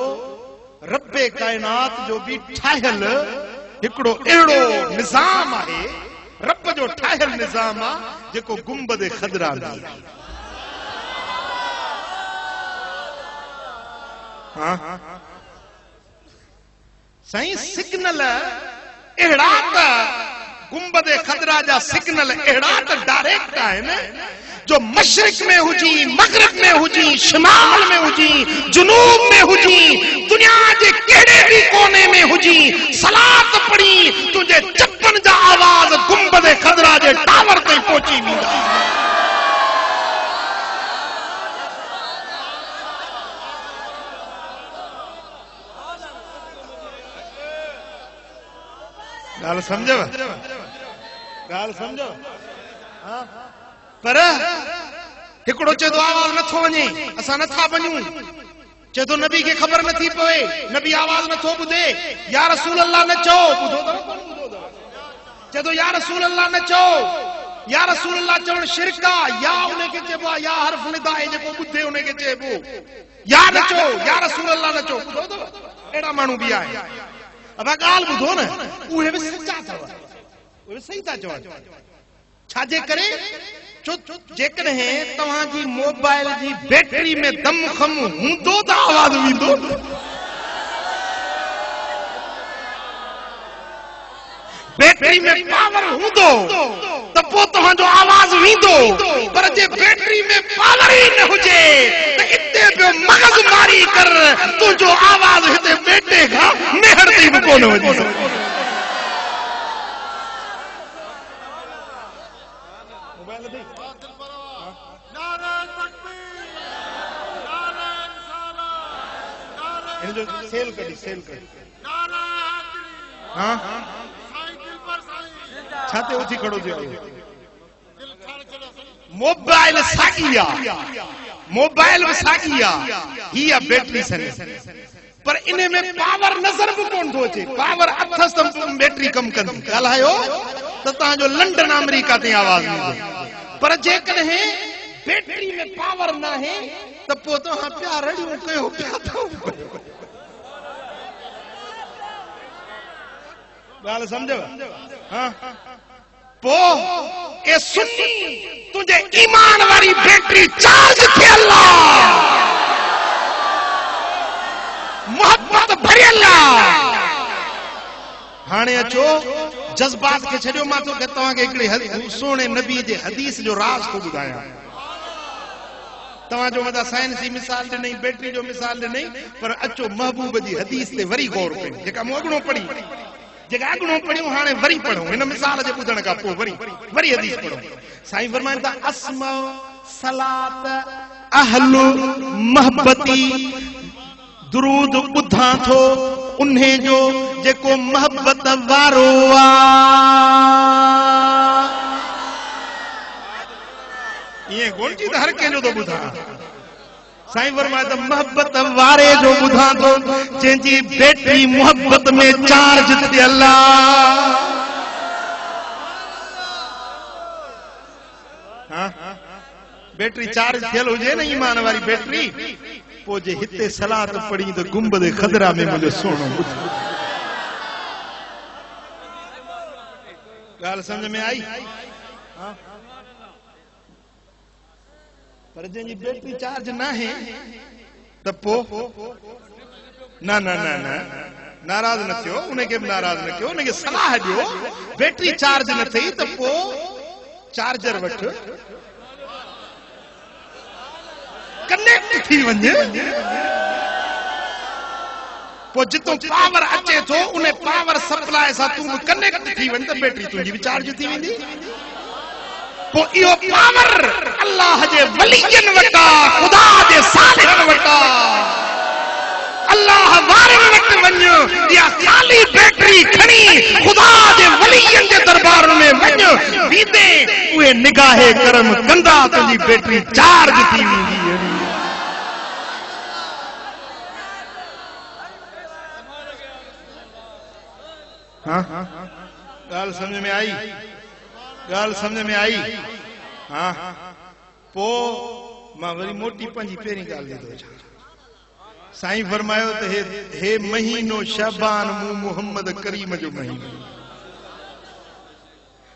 रब्बे कायनात जो भी ठाहियल हिकिड़ो अहिड़ो निज़ाम आहे रब जो ठाहियल निज़ाम आहे जेको गुंबद खदरा में साईं सिग्नल अहिड़ा त गुंबद खदरा जा सिग्नल अहिड़ा त डायरेक्ट आहिनि जो मशरिक में हुजी मगरिब में हुजी शिमाल में हुजी जुनूब में हुजी दुनिया के केड़े भी कोने में हुजी सलात पड़ी तुझे चप्पन जा आवाज गुंबद खदरा जे टावर ते पहुची वेंदा गाल समझो हां पर हिकिड़ो चए थो आवाज नथो वञे असां नथा वञूं चए थो नबी खे ख़बर नथी पवे नबी आवाज नथो ॿुधे या रसूल अल्लाह न चओ ॿुधो चए थो या रसूल अल्लाह न चओ या रसूल अल्लाह चवण शिरक आहे या उनखे चइबो आहे या हर्फ निदा आहे जेको ॿुधे उनखे चइबो या न चओ या रसूल अल्लाह न चओ ॿुधो अथव अहिड़ा माण्हू बि आहिनि अब ॻाल्हि ॿुधो न उहे बि सचा अथव उहे सही था चवनि छाजे करे जेकॾहिं तव्हांजी मोबाइल जी बैटरी में दम खम हूंदो त आवाज वेंदो बैटरी में पावर हूंदो त पोइ तव्हांजो आवाज वेंदो पर जे बैटरी में पावर ई न हुजे त इते पियो मगज़ मारी कर तुंहिंजो आवाज हिते बेटे खां मेहर ते बि कोन वञी सघंदो सेल करी हाँ छाते उथी खड़ो थियो मोबाइल सागिया मोबाइल सागिया ही आ बैटरी सन पर इने में पावर नजर भी कोन थो अचे पावर अथस त बैटरी कम कंदी ॻाल्हायो त तहां जो लंडन अमेरिका ते आवाज ईंदी पर जेकॾहिं बैटरी में पावर ना है त पोइ तव्हां पिया रड़ियूं कयो पिया थो ॻाल्हि सम्झव हाँ पो ए सुन्नी तुझे ईमान वारी बैटरी चार्ज थियल मोहब्बत भरियल हाणे अचो जज्बात के छड़ियो मां तो के तवा के एकड़ी सोने नबी जे हदीस जो राज को बुधाया तवा जो मदा साइंसी मिसाल दे नहीं बैटरी जो मिसाल दे नहीं पर अचो महबूब जी हदीस ते वरी गौर पे जेका मोगणो पड़ी जेका अगणो पढ़ियो हाने वरी पढ़ो इन मिसाल जे बुधण का पो वरी हदीस पढ़ो साईं फरमाइन था अस्मा सलात अहलु मोहब्बती दुरूद बुधा थो उन्हे जो जेको मोहब्बत वारो आ ये गोल जी हर के जो तो बुधा साईं फरमाए त मोहब्बत वारे जो ॿुधां थो जंहिंजी बैटरी मोहब्बत में चार्ज थियल आहे। बैटरी चार्ज थियल हुजे न ईमान वारी बैटरी, पोइ जे हिते सलात पढ़ी त गुंबद खदरा में मुंहिंजो सोनो ॻाल्हि समझ में आई। पर जंहिंजी बैटरी चार्ज न आहे त पोइ न न न न नाराज़ न थियो, उनखे बि नाराज़ न कयो, उनखे सलाह ॾियो। बैटरी चार्ज न थई त पोइ चार्जर वठ, कनेक्ट थी वञे, पोइ जितो पावर अचे थो उन पावर सप्लाई सां तूं कनेक्ट थी वञ त बैटरी तुंहिंजी बि चार्ज थी वेंदी। पोइ इहो पावर अल्लाह जे वलीयन वटा, खुदा जे सालिहन वटा, अल्लाह वारन वटि वञ। इहा ख़ाली बैटरी खणी खुदा जे वलीयन जे दरबार में वञ, वीदे उहे निगाहे करम कंदा, तुंहिंजी बैटरी चार्ज थी वेंदी। ॻाल्हि समझ में आई, ॻाल्हि समझ में आई। हाँ पोइ मां वरी मोटी पंहिंजी पहिरीं ॻाल्हि थो अचां। साईं फरमायो त हे महीनो शबान मूं मोहम्मद करीम जो महीनो।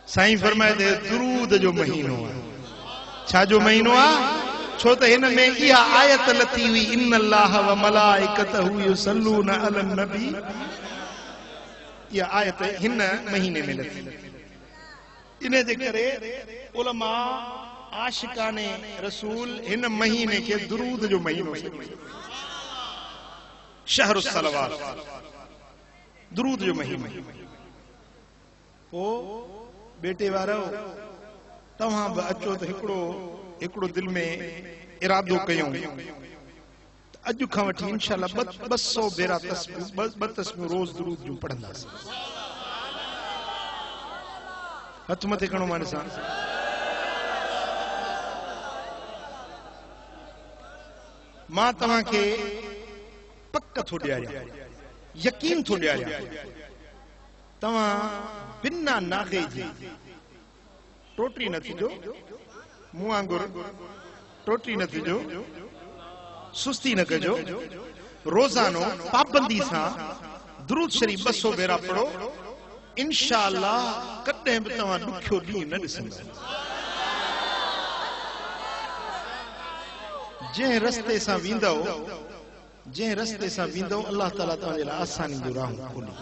साईं फरमायो त दुरूद जो महीनो आहे। छा जो महीनो आहे? छो त हिन में इहा आयत लथी हुई, इन अल्लाह व मलाइकतहू युसल्लून अलन नबी। इहा आयत हिन महीने में लथी। इन जे करे उलमा आशिकाने रसूल हिन महीने के दुरूद जो महीनो शहर सलवात, दुरूद जो महीनो। पोइ बेटे वारो तव्हां बि अचो त हिकिड़ो दिल में इरादो कयूं, अॼु खां वठी इंशाअल्लाह 200 भेरा तस्बीह रोज़ दुरूद जूं पढ़ंदासीं। हथ मथे खणो मान सां। मां तव्हांखे पक थो ॾियारियां, यकीन थो ॾियारियां, तव्हां बिना नागे जी टोटरी न थिजो, मूं वांगुरु टोटरी न थिजो, सुस्ती न कजो। रोज़ानो पाबंदी सां दुरूद शरीफ 200 भेरा पढ़ो, इंशाअल्लाह कॾहिं बि तव्हां ॾुखियो ॾींहुं न ॾिसंदा। जंहिं रस्ते सां वेंदव अल्लाह ताला तव्हांजे लाइ आसानी जो राह खोली,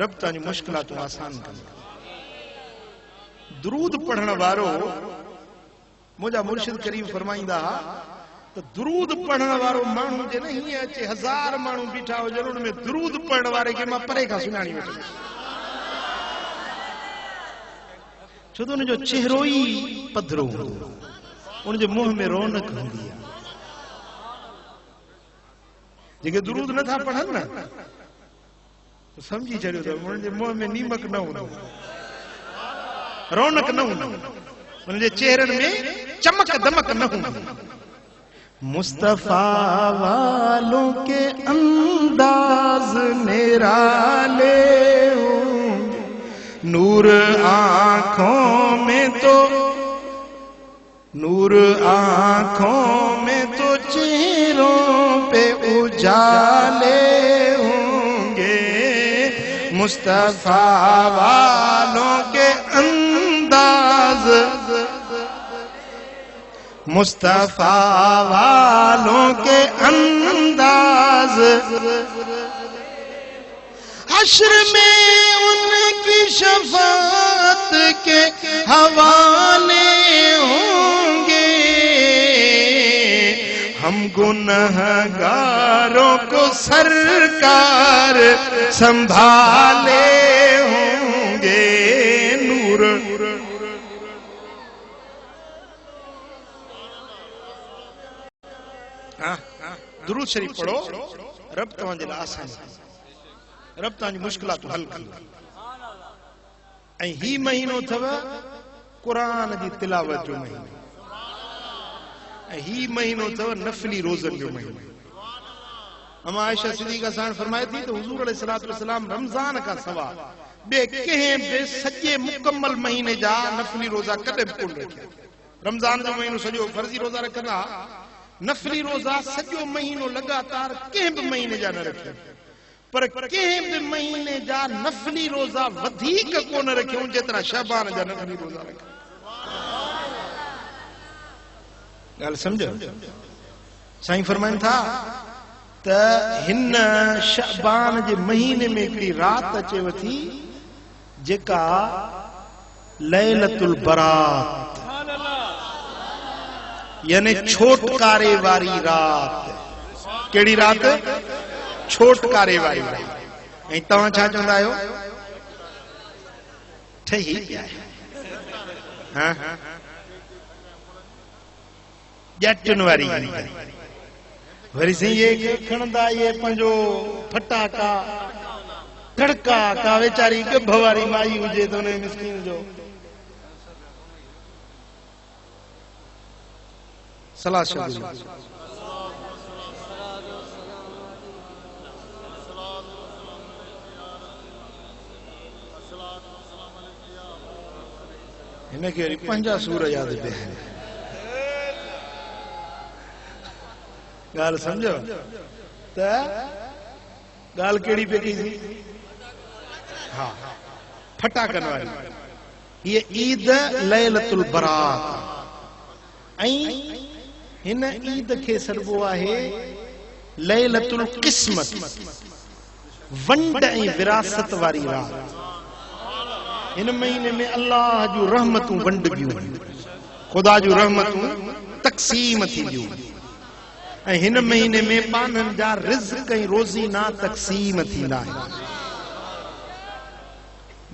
रब तव्हांजी मुश्किलातूं आसान कंदो। दुरूद पढ़ण वारो, मुंहिंजा मुर्शिद करीम फरमाईंदा त दुरूद पढ़ण वारो माण्हू जे न हीअं अचे 1000 माण्हू बीठा हुजनि, उन में दुरूद पढ़ण वारे खे मां परे खां सुञाणी वठंदुसि, छो त उनजो चेहरो ई पधरो हूंदो, उनजे मुंहं में रौनक हूंदी आहे। जेके दुरूद नथा पढ़नि न समझी छॾियो त उनजे मुंहं में नीमक न हूंदो, रौनक न हूंदी, उनजे चेहरनि में चमक दमक न हूंदी। मुस्तफा वालों के अंदाज निराले होंगे, नूर आंखों में तो चेहरों पे उजाले होंगे। मुस्तफा वालों के अंदाज, मुस्तफा वालों के अंदाज, हश्र में उनकी शफाअत के हवाले होंगे। हम गुनहगारों को सरकार संभाले होंगे। नूर दुरूद शरीफ पढ़ो, रब तव्हांजे लाइ आसान, रब तव्हांजी मुश्किलातूं हल कंदो। ऐं ही महीनो अथव क़ुरान जी तिलावत जो महीनो। ही महीनो तो नफली रोजन जो महीनो। अमा आयशा सिद्दीक़ा सां फरमाए थी तो हुजूर अलैहिस्सलातु वस्सलाम रमजान का सवा बे कहीं बे सजे मुकम्मल महीने जा नफली रोजा कदे कोन रखिया। रमजान जो महीनो सजो फर्जी रोजा रखना, नफली रोजा सजो महीनो लगातार कहीं भी महीने जा न रखे, पर कहीं भी महीने जा नफली रोजा वधिक कोन रखे जेतरा शाबान जा नफली रोजा रखे। गाल समझो, साईं फरमाइन था त हिन शाबान जे महीने में एकड़ी रात अचेव थी जेका लैलतुल बरात यानी छोटकारे वारी रात। केड़ी रात? छोटकारे वारी रात। ऐं तव्हां छा चवंदा आहियो? ठही पिया हां जटन वारी वरी से ये खणंदा ये पंजो फटाका धड़का का वेचारी गभ वारी माई हुजे तो ने मिस्किन जो सलाह शुरू इनके पंजा सूर याद पे गाल समझो त गाल केड़ी पे की थी? हाँ फटाकन वाली। ये ईद लैलतुल बरात ऐं हिन ईद के सरबो आहे लैलतुल किस्मत, वंड ऐं विरासत वारी रात। हिन महीने में अल्लाह जो रहमतूं वंडबियूं, खुदा जो रहमतूं तक़सीम थींदियूं। ऐं हिन महीने में पाननि जा रिज़्क़ ऐं रोज़ीना तक़सीम थींदा आहिनि।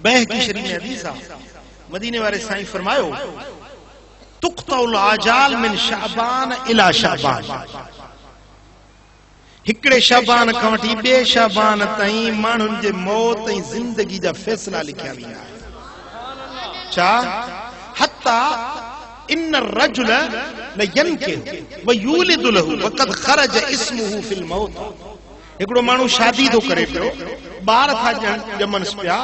बहकी शरीफ में हदीस आहे, मदीने वारे साईं फरमायो तुक़्तउल आजाल मिन शाबान इला शाबान। हिकड़े शाबान खां वठी ॿिए शाबान ताईं माण्हुनि जे मौत ऐं ज़िंदगी जा फ़ैसिला लिखिया वेंदा आहिनि। छा? हत्ता इन रजुल लयनके व यूलिदु लहु वक़द खरज इस्मुहु फिल मौत। हिकड़ो माण्हू शादी तो करे पियो, ॿार था ॼमन पिया,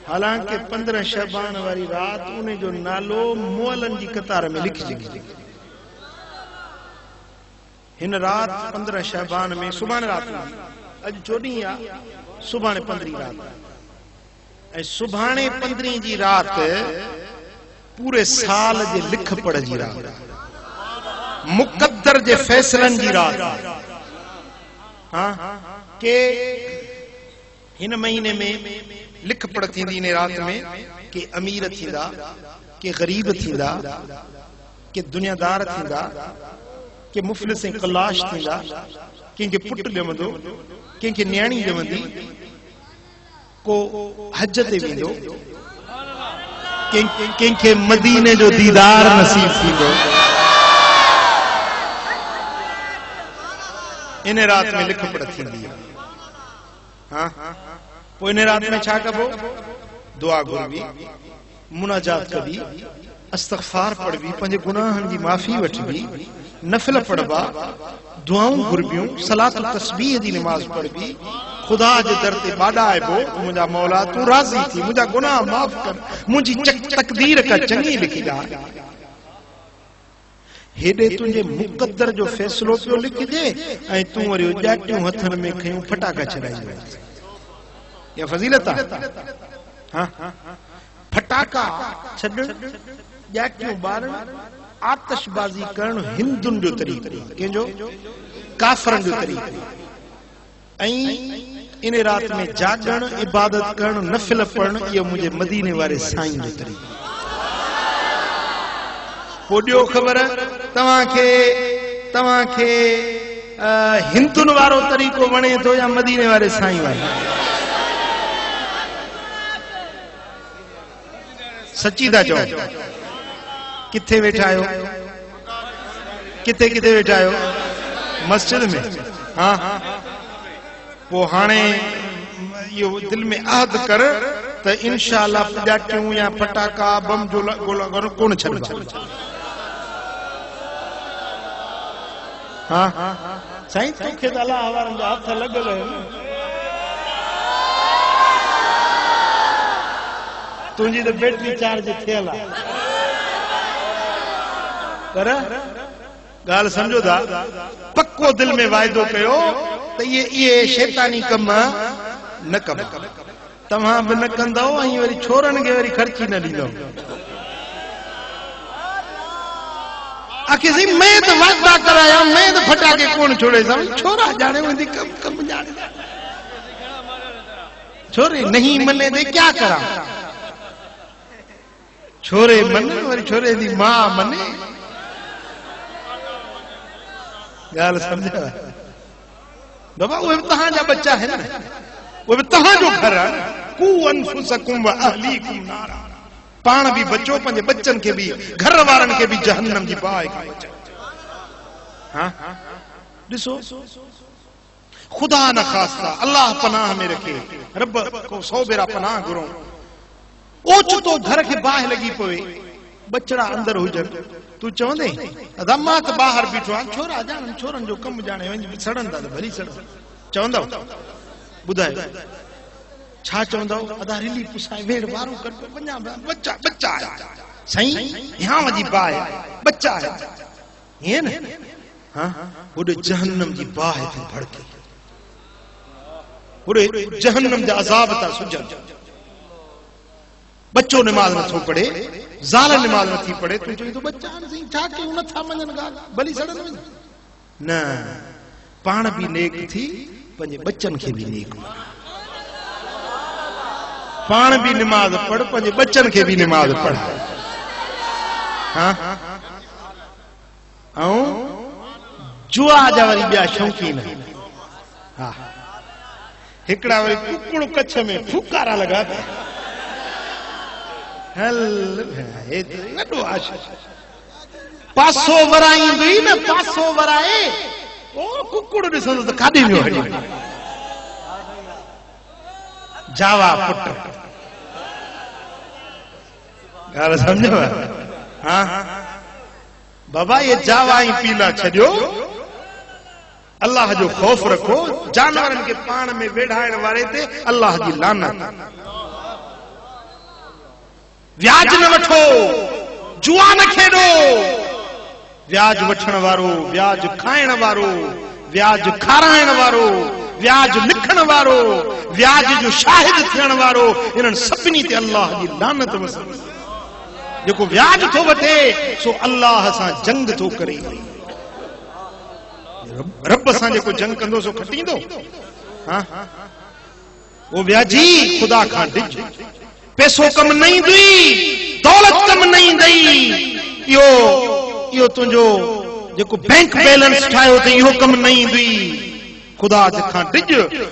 हालांकि 15 शबान वारी रात उन जो नालो मुअलन जी कतार में लिखिजी। हिन रात 15 शबान में सुभाणे रात अज 14 आ, सुभाणे 15 रात ऐं सुभाणे 15 जी रात पूरे साल जे लिख पढ़ जी रात, मुक़द्दर जे फैसलन जी रात। हाँ के हिन महीने में लिख पढ़ थींदी इन रात में के अमीर थींदा, के गरीब थींदा, के दुनियादार थींदा, के मुफलिस ऐं कलाश थींदा, कंहिंखे पुट ॼमंदो, कंहिंखे न्याणी ॼमंदी, को हज ते वेंदो, कंहिंखे मदीने जो दीदार नसीब थींदो। इन रात में लिख पढ़ थींदी है। हाँ पोइ इन रात में छा कबो? दुआ घुरबी, मुनाजात कबी, इस्तग़फ़ार पढ़बी, पंहिंजे गुनाहनि जी माफ़ी वठबी, नफ़िल पढ़बा, दुआऊं घुरबियूं, सलात तस्बीह जी नमाज पढ़बी, खुदा जे दर ते बाडाइबो, मुंहिंजा मौला तूं राज़ी थी, मुंहिंजा गुनाह माफ़ कर, मुंहिंजी तकदीर का चङी लिखी ॾा। हेॾे तुंहिंजे मुक़द्दर जो फ़ैसिलो पियो लिखिजे ऐं तूं वरी ॼाटियूं हथनि में खयूं फटाका छॾाईंदो। या फज़ीलत आहे? हाँ फटाका छॾण, ॼाटियूं ॿारण, आतिशबाज़ी करण हिंदुनि जो तरीक़ो, कंहिंजो? काफ़रनि जो तरीक़ो। ऐं इन रात में जागण, इबादत करण, नफ़िल पढ़ण, इहो मुंहिंजे मदीने वारे साईं जो तरीक़ो। पोइ ॾियो ख़बर तव्हांखे हिंदुनि वारो तरीक़ो वणे थो या मदीने वारे साईं वारो? सची था चओ? किथे वेठा आहियो? किथे किथे वेठा आहियो? मस्जिद में? हाँ पोइ हाणे इहो दिल में अहद कर त इंशाअल्लाह ॼाटियूं या फटाका बम जो कोन छॾबा। हाँ साईं तोखे त अलाह वारनि जा हथ लॻल आहिनि तुंहिंजी त बैटरी चार्ज थियल आहे पर ॻाल्हि सम्झो था पक्को दिल में वाइदो कयो त इहे शैतानी कम न कम तव्हां बि न कंदव ऐं वरी छोरनि खे वरी ख़र्ची न ॾींदव आखिर सही मैं तो वादा कराया मैं तो फटाके कौन छोड़े सब छोरा जाने में कम कम जाने छोरे नहीं मने दे क्या करा छोरे मन और छोरे दी मां मने गाल समझा बाबा वो तहां जा बच्चा है ना वो तहां जो घर है कु अनफुसकुम व अहलीकुम नारा पाण भी बचो पंहिंजे बच्चन के भी घर वारन के भी जहन्नम जी बाहि खां बचो हां ॾिसो खुदा न खास्ता अल्लाह पनाह में रखे रब को 100 बेरा पनाह घुरो ओचितो घर के बाहि लगी पवे बचड़ा अंदर हुजन तू चवंदे अदमा त बाहर बीठो आ छोरा जान छोरन जो कम जाने वञ सड़न ता भली सड़ चवंदो बुधायो छा चवंदो अदा रिली पुसाए वेड़ वारो कर वञा बच्चा बच्चा है सही यहां वजी बाह बच्चा है ये न हां ओडे जहन्नम जी बाह थी भड़के ओडे जहन्नम जा अजाब ता सुजन बच्चो नमाज न थो पढ़े ज़ाल नमाज न थी पढ़े तू चई तो बच्चा सही छा के न था मनन गाल भली सड़न में न पाण भी नेक थी पंजे बच्चन के भी नेक पाण भी नमाज पढ़ पंजे बच्चन के भी नमाज पढ़ हाँ ऐं जुआ जा वरी ॿिया शौक़ीन हा हिकड़ा वरी कुकड़ कच्छ में फुकारा लगा हल हे नडो आश पासो वराई भी न पासो वराए ओ कुकड़ ॾिसंदो त काॾे वियो हली जावा पुट गाल समझो हाँ बाबा ये जावा ही पीला छड़ियो अल्लाह जो खौफ रखो जानवरन के पाण में वेढ़ाइण वारे ते अल्लाह जी लानत व्याज न वठो जुआ न खेडो व्याज वठण वारो व्याज खाइण वारो व्याज खाराइण वारो व्याज लिखण वारो व्याज जो शाहिद थियण वारो इन्हनि सभिनी ते अल्लाह जी लानत वसे जेको व्याज थो वठे सो अल्लाह सां जंग थो करे रब सां जेको जंग कंदो सो खटींदो हां वो व्याजी खुदा खां डिज पैसो कम नहीं दी दौलत कम नहीं दई यो तुझो जेको बैंक बैलेंस ठायो ते यो कम नहीं दी खुदा खां डिज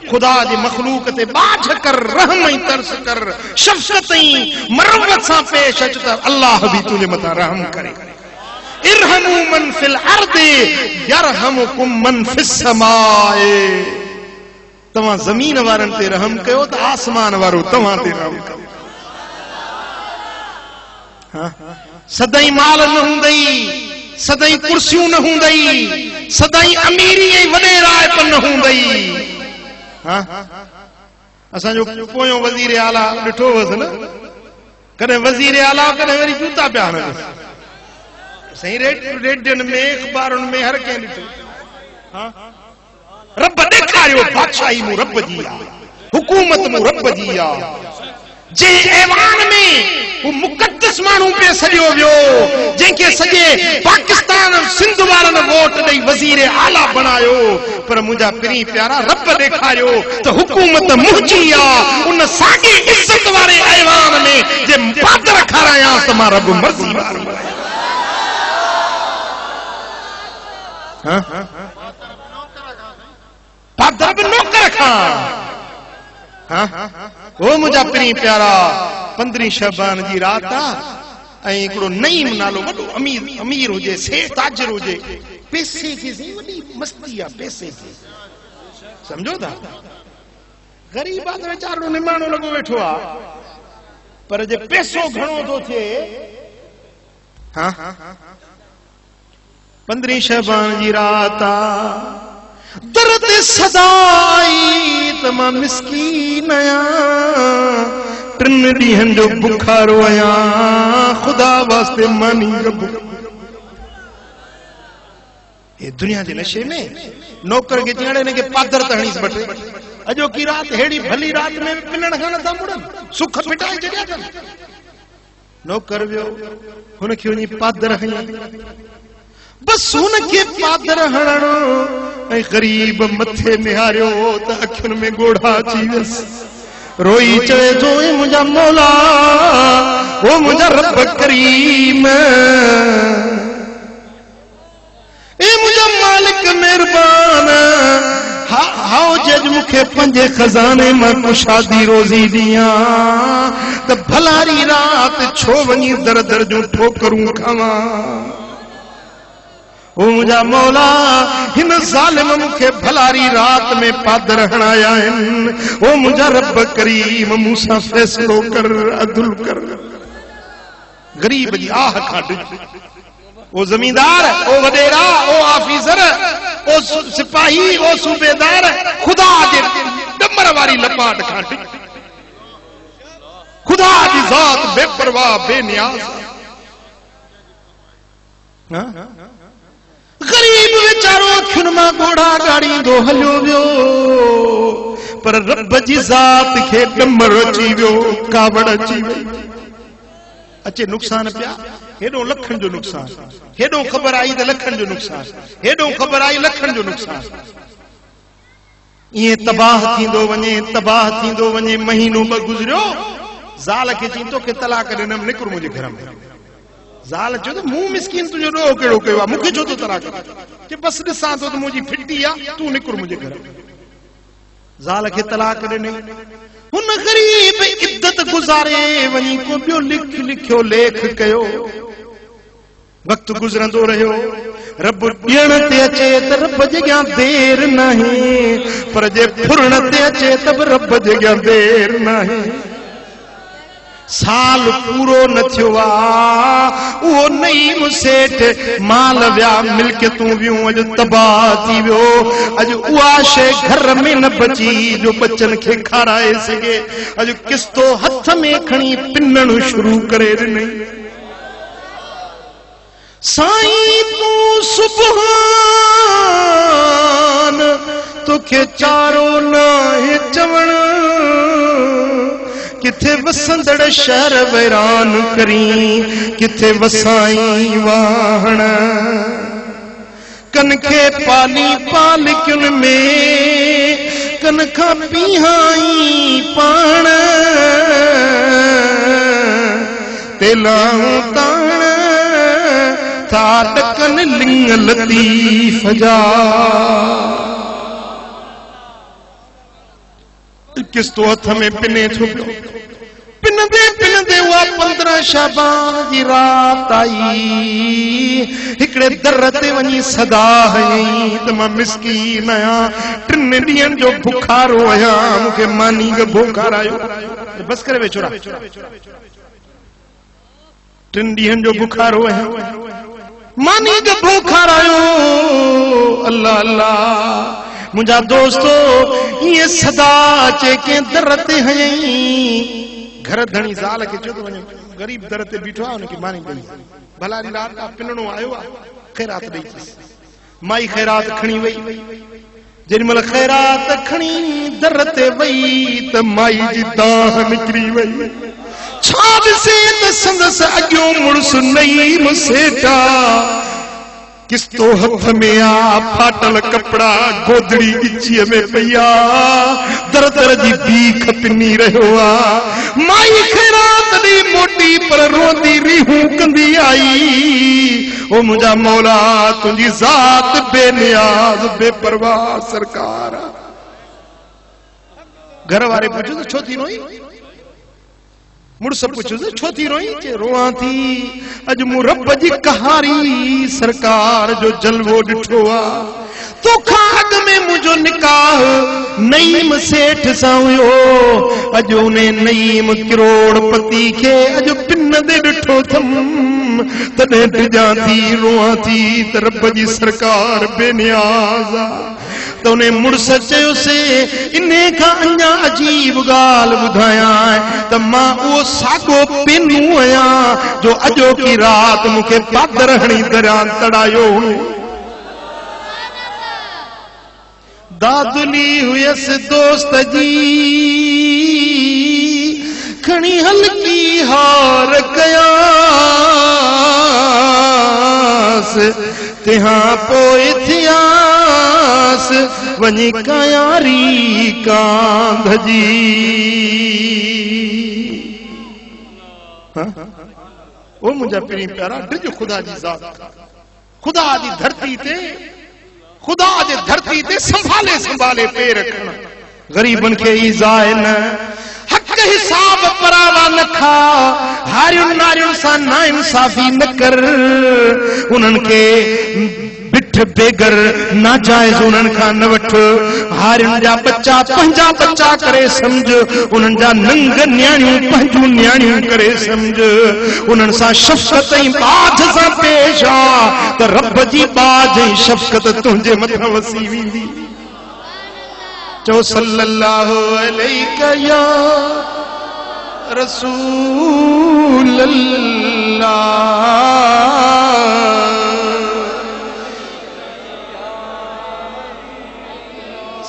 खुदा जे मखलूक ते बाझ कर रहम ऐं तरस कर शफ़क़त ऐं मरवत सां पेश अच त अल्लाह भी तुझे मथा रहम करे इरहमू मन फिल अर्दि यरहमुकुम मन फिस समाए तव्हां ज़मीन वारन ते रहम कयो त आसमान वारो तव्हां ते रहम करे सदाई माल न हुंदई सदाई कुर्सियों न हुंदई सदाई अमीरी ऐं वडेराइपन न हुंदई हां असा जो पोयो वजीर आला ॾिठो हुअसि न कॾहिं वजीर आला कॾहिं वरी जूता पिया हणनि सही रेडियन में अखबारन में हर कंहिं ॾिठो हां रब ॾेखारियो बादशाही मूं रब जी आहे हुकूमत मूं रब जी आहे जे ऐवान में वो मुकद्दस मानू पे सॼो वियो जंहिंखे सॼे पाकिस्तान सिंध वारनि वोट ॾेई वज़ीर आला बनायो पर मुंहिंजा पिरी प्यारा रब ॾेखारियो त हुकूमत मुंहिंजी आहे उन साॻी इज़त वारे ऐवान में जे पादर खारायां त मां रब मर्ज़ी वारो हां पादर बि नौकर खां हां वो मुझा पिरी प्यारा 15 शबान जी रात आ एकड़ो नईम नालो वडो अमीर हुजे सेठ ताजर हुजे पैसे की वडी मस्ती आ पैसे की समझो था गरीब आदमी बेचारो निमाणो लगो बैठो आ पर जे पैसो घणो तो थे हां 15 शबान जी रात दर्द सदाई त मां मिस्कीन आया 3 ॾींहंनि जो बुखारो आया खुदा वास्ते मानी ये दुनिया के नशे में नौकर के चियाड़े ने के पादर तहणीस बटे अजो की रात हेड़ी भली रात में पिनण खान था मुड़न सुख मिटाए जड़िया था नौकर वियो हुन के वनी पादर हई बस हुन के पादर हणो ऐ गरीब मथे निहारियो त अखियुन में गोढ़ा अची वियस रोई चए जो ए मुंजा मौला ओ मुंजा रब करीम ए मुझा मालिक मेहरबान हाओ जज मुखे 5 खजाने मां कुशादी रोजी दिया त भलारी रात छो वनी दर दर जो ठोकरूं खावा ओ मुझा मौला हिन जालिम मुखे भलारी रात में पादर हणाया ओ मुझा रब करीम मूसा फैसलो कर अदुल कर गरीब जी आह खाड़ ओ जमींदार ओ वडेरा ओ ऑफिसर ओ सिपाही ओ सूबेदार खुदा दे डमर वारी लपाट खाटी खुदा दी जात बेपरवाह बेनियाज गरीब बेचारो अखियुन मां गोड़ा गाड़ी दो हलियो वियो पर रब जी जात खे डमर अची वियो कावड़ अची वई अचे नुकसान पिया हेडो लखन जो नुकसान हेडो खबर आई त लखन जो नुकसान हेडो खबर आई लखन जो नुकसान ये तबाह थींदो वने महीनो ब गुजरियो ज़ाल के चीतो के तलाक ॾिनम निकुर मुझे घर में ज़ाल चो तो मुंह मिस्किन तुझो रो केड़ो कयो मुखे छो तो तलाक के बस ॾिसां तो मुझी फिटी आ तू निकुर मुझे घर ज़ाल के तलाक ॾिने हुन गरीब इद्दत गुजारे वनी को बियो लिखियो लेख कयो वक्त गुजरंदो रहियो रब ॾियण ते अचे त रब जे अॻियां देर नहीं पर जे फुरण ते अचे त रब जे अॻियां देर नहीं साल पूरो न थियो वो नई सेठ माल व्या मिल्कियतूं वियूं अज तबाह थी वियो अज उहा शे घर में न बची जो बच्चन खे खाराए सके अज किस्तो हथ में खणी पिनण शुरू करे ॾिनई साईं तू सुभान तोखे चारो नाहे चवण किथे वसंदड़ शहर वैरान करी किथे वसाई वाहण कन खे पाली पालिकुन में कन खां पीहाई पाण तेलाऊं ताण था ॾकन लिंग लतीफ़ जा किस्तो हथ में पिने थो पिनंदे हुआ 15 शाबान जी रात आई हिकड़े दर ते वनी सदा हई त मां मिस्कीन आया 3 ॾींहंनि जो बुखारो आया मुखे मानी के बुखार आयो बस करे वे छोरा 3 ॾींहंनि जो बुखारो आया मानी के बुखार आयो अल्लाह अल्लाह मुझा दोस्तो ये सदा चे के दर ते हई घर धनी ज़ाल के चो वने गरीब दर ते बीठो आ उनके मानी गई भलारी रात का पिनणो आयो आ खैरात दई माई खैरात खणी वई जेमल खैरात खणी दर ते वई त माई जी दाह निकरी वई छा से त संदस अग्यो मुड़स नई मुसेटा किस्तो हथ में आ फाटल कपड़ा गोदड़ी गिची में पया दर दर जी भीख पिनी रहो आ माई खैरात दी मोटी पर रोंदी रिहूं कंदी आई ओ मुझा मौला तुझी जात बेनियाज बेपरवाह सरकार घर वाले पूछो तो छो थी रोई मुड़स पूछो तो छो थी रोई चे रोआ थी अज मु रब जी कहारी सरकार जो जलवो ॾिठो आ तोखा अग में मुझो निकाह नईम सेठ सां हुयो। अॼु उन नईम करोड़पति खे अॼु पिन दे ॾिठो थम तॾहिं टिजां थी रोआं थी त रब जी सरकार बेनियाज़ आ। तो उन्हें मुड़स चयोसे इन्हे का अन्या अजीब गाल बुधाया है तो मां वो सागो पिनू आया जो अजो की रात मुखे पादर हणी दरिया तड़ायो। दादुली हुयस दोस्त जी खणी हल्की हार कयास तिहां पोइ थियास वञी कयारी कांध जी। ओ मुंहिंजा पहिरीं प्यारा डिज खुदा जी ज़ात खुदा जी धरती ते खुदा जे धरती ते संभाले संभाले पे रखण गरीबन के ईज़ाए न हक हिसाब परावा न खा हारियुन नारियुन सां ना इंसाफी न कर उन्हनि के बिठ बेगर नाजायज उन्हनि खां न वठ हारियुनि जा बच्चा पंहिंजा बच्चा करे समझ उन्हनि जा नंग न्याणियूं पंहिंजूं न्याणियूं करे समझ उन्हनि सां शफ़क़त ऐं बाझ सां पेश आ त रब जी बाझ ऐं शफ़क़त तुंहिंजे मथां वसी वेंदी। चो सल्लल्लाहु अलैहि या रसूल अल्लाह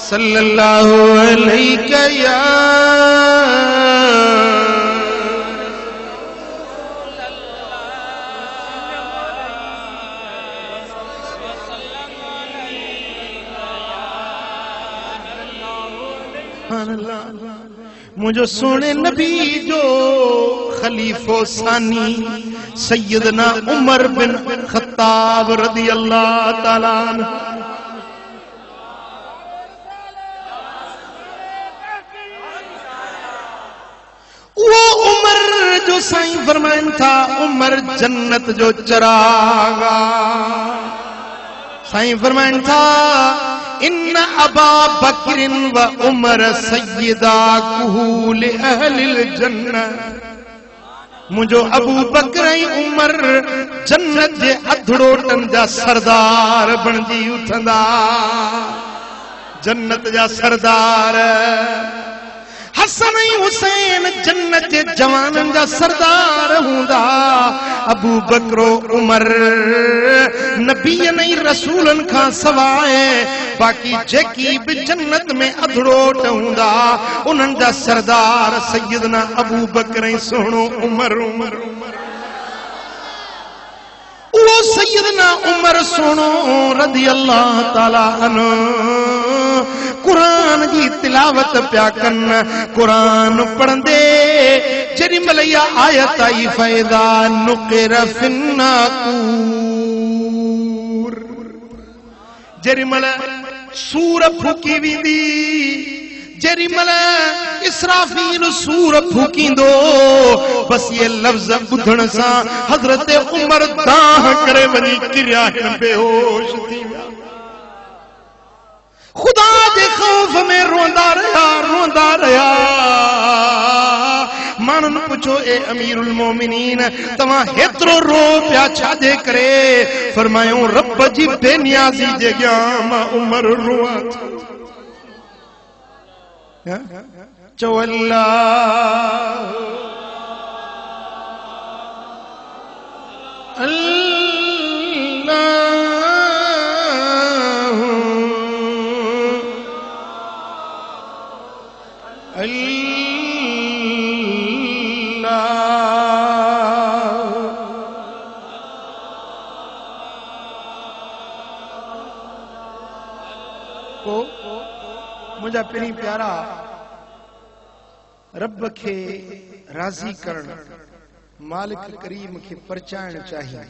सल्लल्लाहु अलैहि या मुझो सोने नबी जो खलीफो सानी सैयदना उमर बिन खत्ताब रदी अल्लाह ताला अन्हु वो उमर जो साईं फरमाइन था उमर जन्नत जो चरागा। साईं फरमाइन था इन्न अबा बकरिन व उमर सय्यदा कुहूल अहलिल जन्नत। मुझो अबू बकर ऐं उमर जन्नत जे अधड़ोटन जा सरदार बणजी उठंदा जन्नत जा सरदार। हसन ऐं हुसैन जन्नत जे जवानन जा सरदार हूंदा। अबू बकरो उमर नबीयन ऐं रसूलन खां सवाइ बाक़ी जेकी भी जन्नत में अधड़ोट हूंदा उन्हनि जा सरदार सैयदना अबू बकर ऐं सुहिणो उमर। वो सैयदना उमर सुहिणो रज़ी अल्लाह ताला अन्हु कुरान की तिलावत प्या कन। कुरान पढ़ंदे जेॾी महिल इहा आयत आई फ़ैज़ा नुक़िर फ़िन्नाक़ूर जेॾी महिल सूर फूकी वेंदी जेॾी महिल इसराफील सूर फूकींदो बस ये लफ्ज़ ॿुधण सां हज़रत उमर दाह करे वञी किरिया बेहोश थी विया। खुदा के खौफ में रोंदा रहा। मानन पुछो ए अमीरुल मोमिनीन तवा हेतरो रो प्या छाजे करे फरमायो रब जी बेनियाज़ी जे अॻियां मां उमर रोआं। चो अल्लाह मुझा पहिरीं प्यारा रब के राज़ी करण मालिक करीम के परचाइण चाहिए।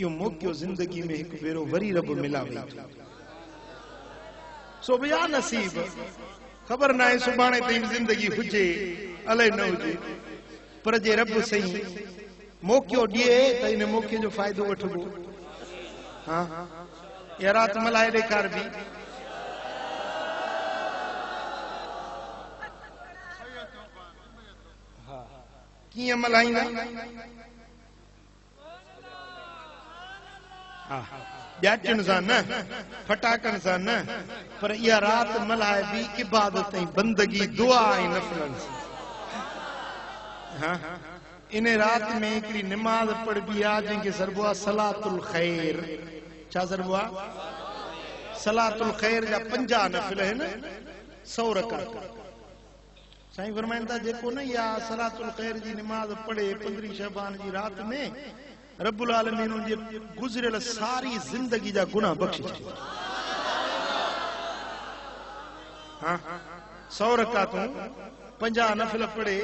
यो मौक़ो जिंदगी में एक बेरो वरी रब मिलावे सो बिया नसीब खबर ना है सुभाणे ताईं जिंदगी हुजे अलाए न हुजे पर जे रब सही मौक़ो ॾिए त इन मौक़े जो फ़ाइदो वठबो। हाँ या रात मल्हाए ॾेखार बि कीअं मल्हाईंदा ॼाटियुनि सां न फटाकनि सां न पर इहा रात मल्हाए बि इबादत ऐं बंदगी दुआ ऐं नफ़लनि सां इन रात में हिकिड़ी निमाज़ पढ़बी आहे जंहिंखे सरबो आहे सलातुल ख़ैर छा सरबो आहे सलातुल ख़ैर जा 50 नफ़िल आहिनि 100 रकात साईं फरमाइनि था जेको न इहा सलातुल ख़ैर जी निमाज़ पढ़े 15 शबान जी रात में रब्बुल आलमीन उन जे गुज़रियल सारी जिंदगी जा गुनाह बख़्शे छॾे 100 रकातूं 50 नफ़िल पढ़े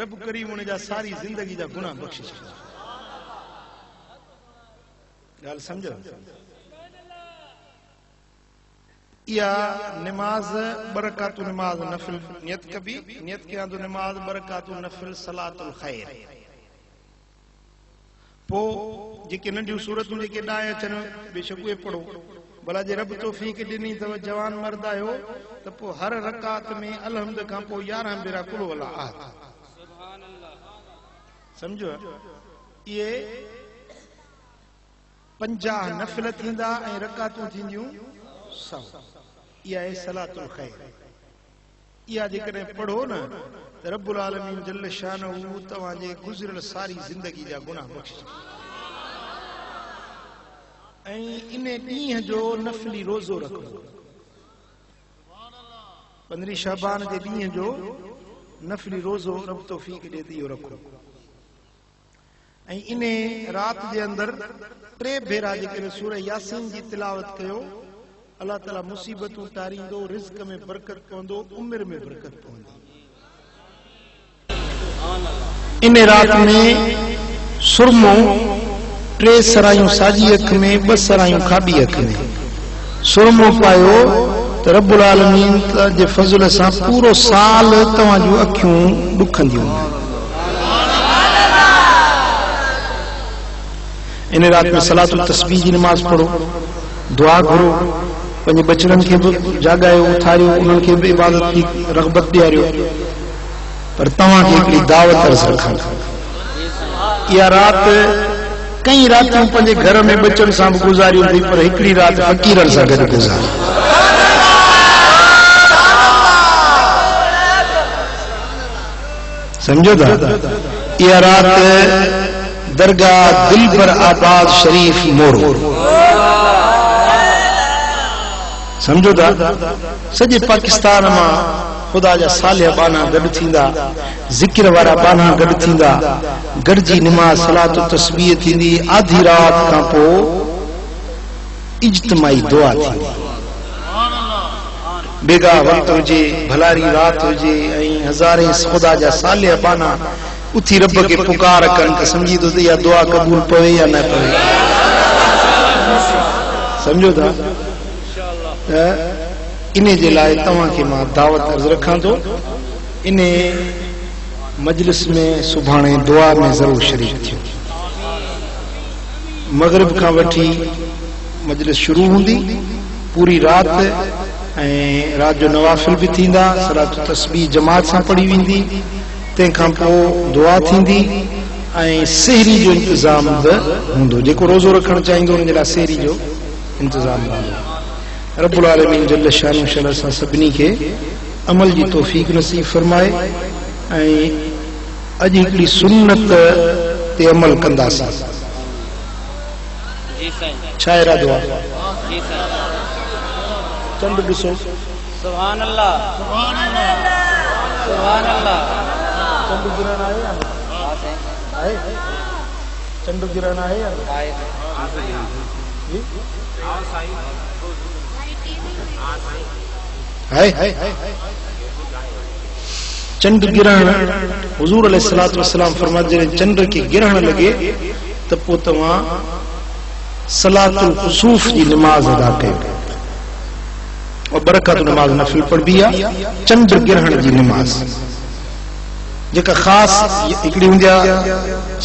रब करीम उन जा सारी जिंदगी जा गुनाह बख़्शे छॾे ॻाल्हि सम्झो इहा निमाज़ बरकातु निमाज़ नफ़िल नियत कबी नियत कयां तो निमाज़ बरकातु नफ़िल सलातुल ख़ैर पो जेके नंढियूं सूरतूं जेके ॾाए अचनि बेशक उहे पढ़ो भला जे रब तौफ़ीक़ ॾिनी अथव जवान मर्द आहियो त पोइ हर रकात में अलहम्द खां पोइ 11 भेरा कुल वला आहद सम्झो इहे 50 नफ़िल थींदा ऐं रकातूं थींदियूं 100 इहा आहे सलातुल ख़ैर इहा जेकॾहिं पढ़ो न त रब्बुल आलमीन जल शानहू तव्हांजे गुज़रियल सारी ज़िंदगी जा गुनाह बख़्शे ऐं इन ॾींहं जो नफ़िली रोज़ो रखो 15 शबान जे ॾींहं जो नफ़िली रोज़ो रब तौफ़ीक़ ॾिए त इहो रखो ऐं इन रात जे अंदरि 3 भेरा जेकॾहिं सूरह यासीन जी तिलावत कयो अल्लाह ताला मुसीबतूं टारींदो रिज़्क़ में बरकत पवंदो उमिरि में बरकत पवंदी इन रात में सुरमो 3 सरायूं साॼी अख में 2 सरायूं खाॿी अख में सुरमो पायो त रब्बुल आलमीन जे फज़ल सां पूरो साल तव्हां जूं अखियूं ॾुखंदियूं इन रात में सलातुल तस्बीह जी नमाज़ पढ़ो दुआ घुरो पंहिंजे बचड़नि खे बि जाॻायो उथारियो उन्हनि खे बि इबादत जी रग़बत ॾियारियो पर तव्हांखे हिकिड़ी दावत अर्ज़ रखां इहा रात कई रातियूं पंहिंजे घर में बचनि सां बि गुज़ारियूं अथई पर हिकिड़ी रात फ़क़ीरनि सां गॾु गुज़ारी सम्झो था इहा रात दरगाह दिलबर आबाद शरीफ मोरो समझो था सॼे पाकिस्तान मां ख़ुदा जा सालिह बाना गॾु थींदा ज़िक्र वारा बाना गॾु थींदा गॾिजी निमाज़ सलात तस्बीह थींदी आधी रात खां पोइ इज्तिमाई दुआ थींदी बेगा वक़्तु हुजे भलारी रात हुजे ऐं हज़ारे ख़ुदा जा सालिह बाना उथी रब खे पुकार कनि त सम्झी थो त इहा दुआ क़बूल पवे या न पवे सम्झो था इन जे लाइ तव्हांखे मां दावत अर्ज़ रखां थो इन मजलिस में सुभाणे दुआ में ज़रूर शरीक थियो मग़रिब खां वठी मजलिस शुरू हूंदी पूरी रात ऐं रात जो नवाफ़िल बि थींदा सलात तस्बीह जमात सां पढ़ी वेंदी तंहिंखां पोइ दुआ थींदी ऐं सहरी जो इंतज़ाम बि हूंदो जेको रोज़ो रखणु चाहींदो हुन जे लाइ सहरी जो इंतज़ाम हूंदो रब्बुल आलमीन जल शानहू शल सां सभिनी खे अमल जी तौफ़ीक़ नसीब फरमाए ऐं अॼु हिकिड़ी सुन्नत ते अमल कंदासीं छा इरादो आहे चंड ॾिसो सुभान अल्लाह सुभान अल्लाह सुभान अल्लाह चंड गिरण आहे या आहे चंड गिरण आहे या चंड गिरण हुजूर अलैहिस्सलातु वस्सलाम फरमाते जॾहिं चंड खे गिरण लॻे त पोइ तव्हां सलातुल कुसूफ जी निमाज़ अदा कयो और बरकत नमाज नफिल पढ़बी आहे चंड गिरहण जी निमाज़ जेका ख़ासि हिकिड़ी हूंदी आहे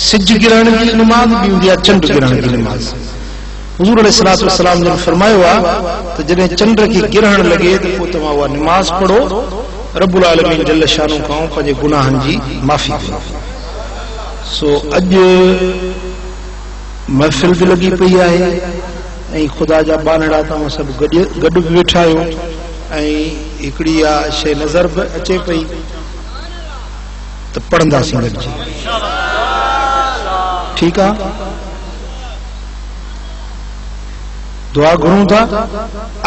सिज गिरहण जी निमाज़ बि हूंदी आहे चंड गिरहण जी निमाज़ हुजूर अलैहिस्सलातु वस्सलाम जन फरमायो आ तो जने चंद्र की गिरहण लगे तो पो तमा वा नमाज पढ़ो रब्बुल आलमीन जल्ल शानु खां पंहिंजे गुनाहन जी माफ़ी कयो। सो अज महफ़िल भी लगी पई आहे ऐं खुदा जा बानड़ा तव्हां सभु गॾु बि वेठा आहियो ऐं हिकिड़ी आ शइ नज़र बि अचे पई त पढ़ंदासीं गॾिजी, ठीकु आहे। दुआ घुरूं था,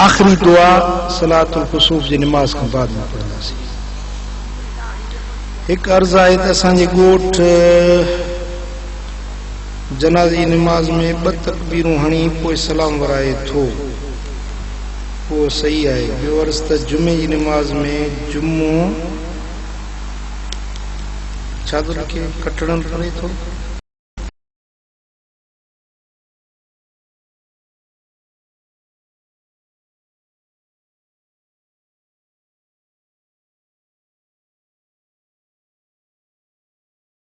आख़िरी दुआ सलातुल कुसूफ जी नमाज़ खां बाद में पढ़ंदासीं। हिकु अर्ज़ आहे त असांजे ॻोठ जनाज़ी नमाज़ में 2 तकबीरूं हणी पोइ सलाम वराए थो, उहो सही आहे। ॿियो अर्ज़ त जुमे जी नमाज़ में जुमो छा थो लिखे कटणु पवे थो।